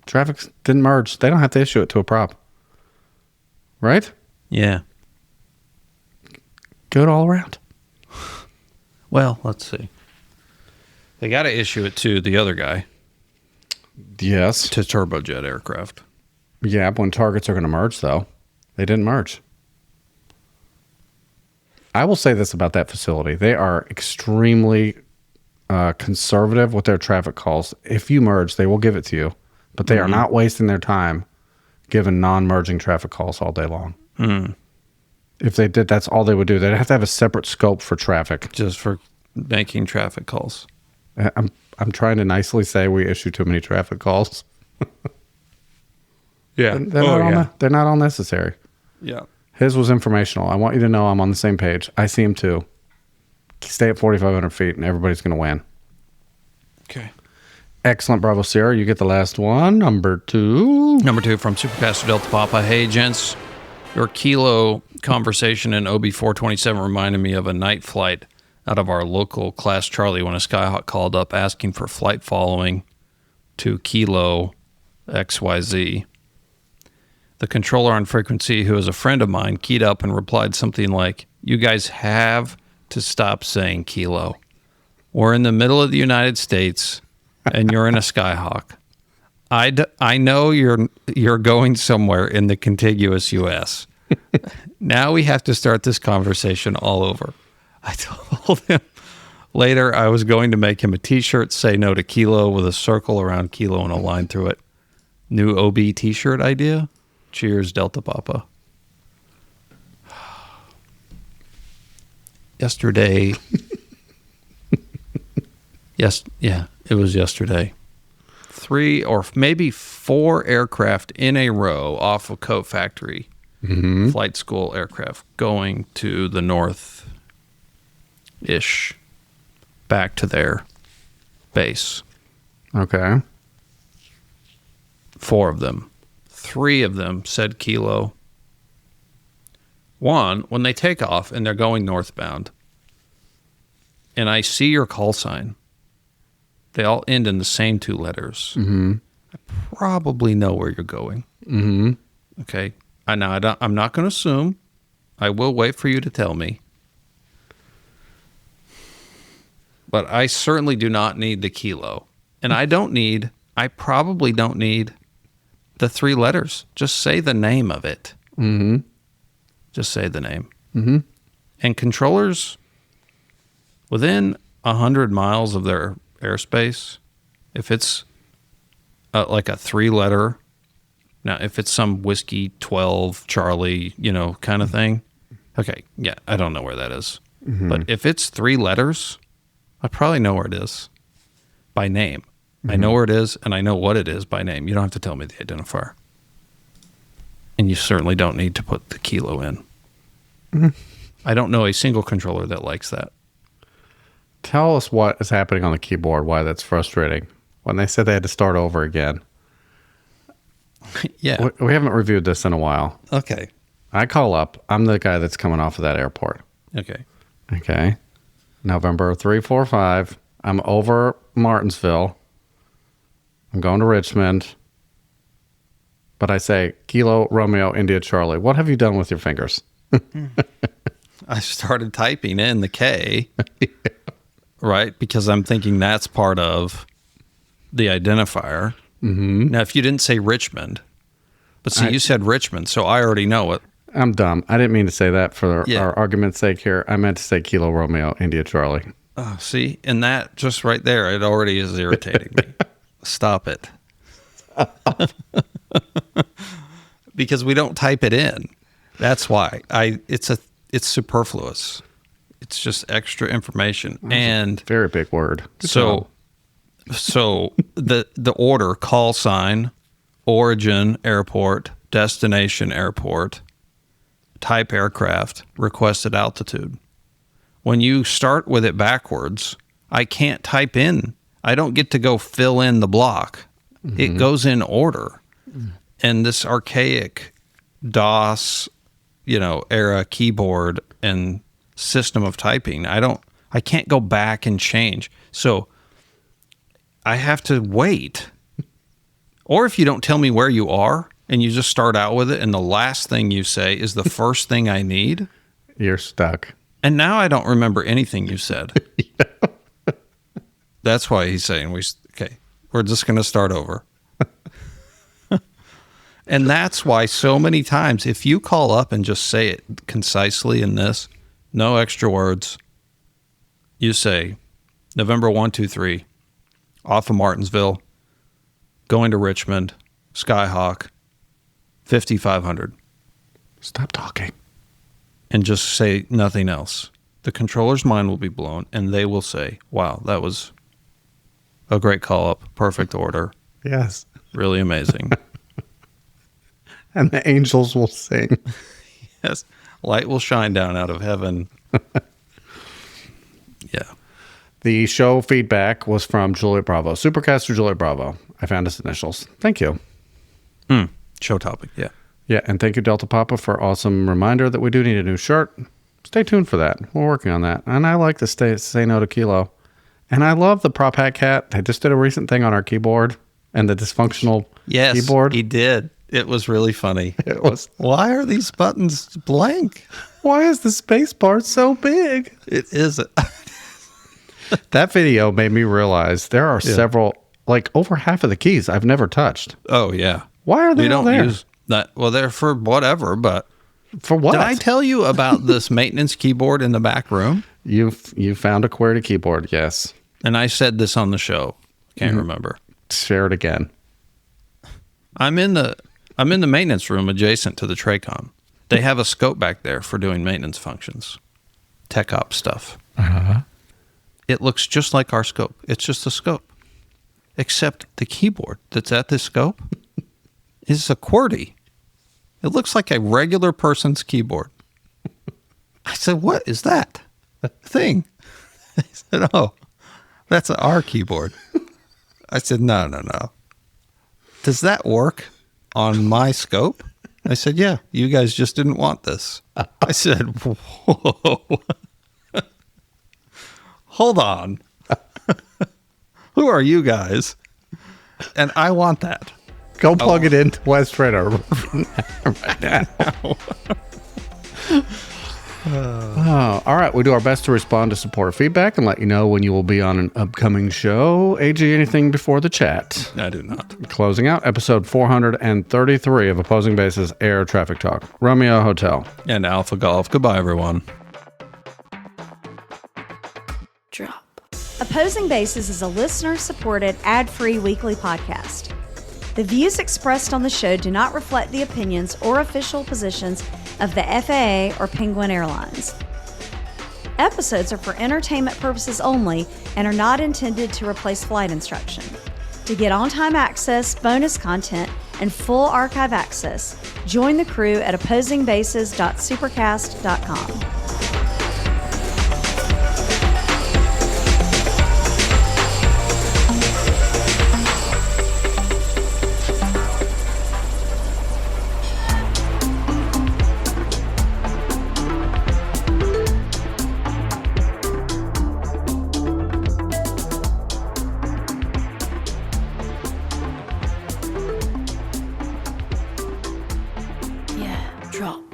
S4: Traffic didn't merge. They don't have to issue it to a prop. Right?
S1: Yeah.
S4: Good all around.
S1: Well, let's see. They got to issue it to the other guy.
S4: Yes.
S1: To turbojet aircraft.
S4: Yeah, but when targets are going to merge, though, they didn't merge. I will say this about that facility. They are extremely conservative with their traffic calls. If you merge, they will give it to you. But they are not wasting their time giving non-merging traffic calls all day long.
S1: Mm.
S4: If they did, that's all they would do. They'd have to have a separate scope for traffic.
S1: Just for making traffic calls.
S4: I'm trying to nicely say we issue too many traffic calls.
S1: Yeah.
S4: They're not all necessary.
S1: Yeah.
S4: His was informational. I want you to know I'm on the same page. I see him too. Stay at 4,500 feet and everybody's going to win.
S1: Okay.
S4: Excellent. Bravo Sierra. You get the last one. Number 2.
S1: Number 2 from Supercaster Delta Papa. Hey, gents. Your Kilo conversation in OB427 reminded me of a night flight out of our local Class Charlie when a Skyhawk called up asking for flight following to Kilo XYZ. The controller on frequency, who is a friend of mine, keyed up and replied something like, "You guys have to stop saying Kilo. We're in the middle of the United States, and you're in a Skyhawk. I know you're going somewhere in the contiguous U.S. Now we have to start this conversation all over." I told him later I was going to make him a T-shirt, "Say no to Kilo," with a circle around Kilo and a line through it. New OB T-shirt idea? Cheers, Delta Papa. Yesterday. It was yesterday. 3 or maybe 4 aircraft in a row off of Coat Factory.
S4: Mm-hmm.
S1: Flight school aircraft going to the north-ish, back to their base.
S4: Okay.
S1: 4 of them. 3 of them said Kilo. 1, when they take off and they're going northbound, and I see your call sign, they all end in the same 2 letters.
S4: Mm-hmm.
S1: I probably know where you're going.
S4: Mm-hmm.
S1: Okay. I'm not going to assume. I will wait for you to tell me. But I certainly do not need the Kilo. And I probably don't need the 3 letters. Just say the name of it.
S4: Mm-hmm.
S1: Just say the name.
S4: Mm-hmm.
S1: And controllers, within 100 miles of their airspace, if it's like a 3-letter, now if it's some Whiskey 12 Charlie, kind of thing, okay, yeah, I don't know where that is. Mm-hmm. But if it's 3 letters, I probably know where it is by name. Mm-hmm. I know where it is, and I know what it is by name. You don't have to tell me the identifier. And you certainly don't need to put the Kilo in. Mm-hmm. I don't know a single controller that likes that.
S4: Tell us what is happening on the keyboard, why that's frustrating. When they said they had to start over again.
S1: Yeah.
S4: We haven't reviewed this in a while.
S1: Okay.
S4: I call up. I'm the guy that's coming off of that airport. Okay. November 345. I'm over Martinsville. I'm going to Richmond. But I say, Kilo, Romeo, India, Charlie. What have you done with your fingers?
S1: I started typing in the K, right? Because I'm thinking that's part of the identifier.
S4: Mm-hmm.
S1: Now, if you didn't say Richmond, but see, you said Richmond, so I already know it.
S4: I'm dumb. I didn't mean to say that for our argument's sake here. I meant to say Kilo, Romeo, India, Charlie.
S1: Oh, see? And that just right there, it already is irritating me. Stop it. Because we don't type it in. That's why. It's superfluous. It's just extra information. And
S4: very big word. Good
S1: so
S4: job.
S1: the order, call sign, origin airport, destination airport, type aircraft, requested altitude. When you start with it backwards, I can't type in. I don't get to go fill in the block. Mm-hmm. It goes in order. And this archaic DOS, era keyboard and system of typing, I can't go back and change. So I have to wait. Or if you don't tell me where you are and you just start out with it and the last thing you say is the first thing I need,
S4: you're stuck.
S1: And now I don't remember anything you said. Yeah. That's why he's saying we're just going to start over. And that's why so many times, if you call up and just say it concisely in this, no extra words, you say, November 123, off of Martinsville, going to Richmond, Skyhawk, 5500.
S4: Stop talking.
S1: And just say nothing else. The controller's mind will be blown, and they will say, wow, that was a great call-up, perfect order.
S4: Yes.
S1: Really amazing.
S4: And the angels will sing.
S1: Yes. Light will shine down out of heaven. Yeah.
S4: The show feedback was from Juliet Bravo. Supercaster Juliet Bravo. I found his initials. Thank you.
S1: Show topic, yeah.
S4: Yeah, and thank you, Delta Papa, for awesome reminder that we do need a new shirt. Stay tuned for that. We're working on that. And I like to say no to Kilo. And I love the Prop Hat Cat. I just did a recent thing on our keyboard and the dysfunctional keyboard.
S1: Yes, he did. It was really funny.
S4: It was.
S1: Why are these buttons blank?
S4: Why is the space bar so big?
S1: It isn't.
S4: That video made me realize there are several, over half of the keys I've never touched.
S1: Oh, yeah.
S4: Why are they
S1: we don't
S4: there?
S1: Use that. Well, they're for whatever, but
S4: for what?
S1: Did I tell you about this maintenance keyboard in the back room?
S4: You found a QWERTY keyboard, yes.
S1: And I said this on the show. Can't remember.
S4: Share it again.
S1: I'm in the maintenance room adjacent to the Tracom. They have a scope back there for doing maintenance functions, tech op stuff.
S4: Uh-huh.
S1: It looks just like our scope. It's just a scope, except the keyboard that's at this scope is a QWERTY. It looks like a regular person's keyboard. I said, what is that thing? They said, oh, that's our keyboard. I said, no. Does that work on my scope? I said, yeah, you guys just didn't want this. I said, whoa. Hold on. Who are you guys? And I want that.
S4: Go plug it into West Ritter right now. All right. We do our best to respond to supporter feedback and let you know when you will be on an upcoming show. AG, anything before the chat?
S1: I do not.
S4: Closing out episode 433 of Opposing Bases Air Traffic Talk. Romeo Hotel.
S1: And Alpha Golf. Goodbye, everyone.
S3: Drop. Opposing Bases is a listener-supported, ad-free weekly podcast. The views expressed on the show do not reflect the opinions or official positions of the FAA or Penguin Airlines. Episodes are for entertainment purposes only and are not intended to replace flight instruction. To get on-time access, bonus content, and full archive access, join the crew at opposingbases.supercast.com. Drop.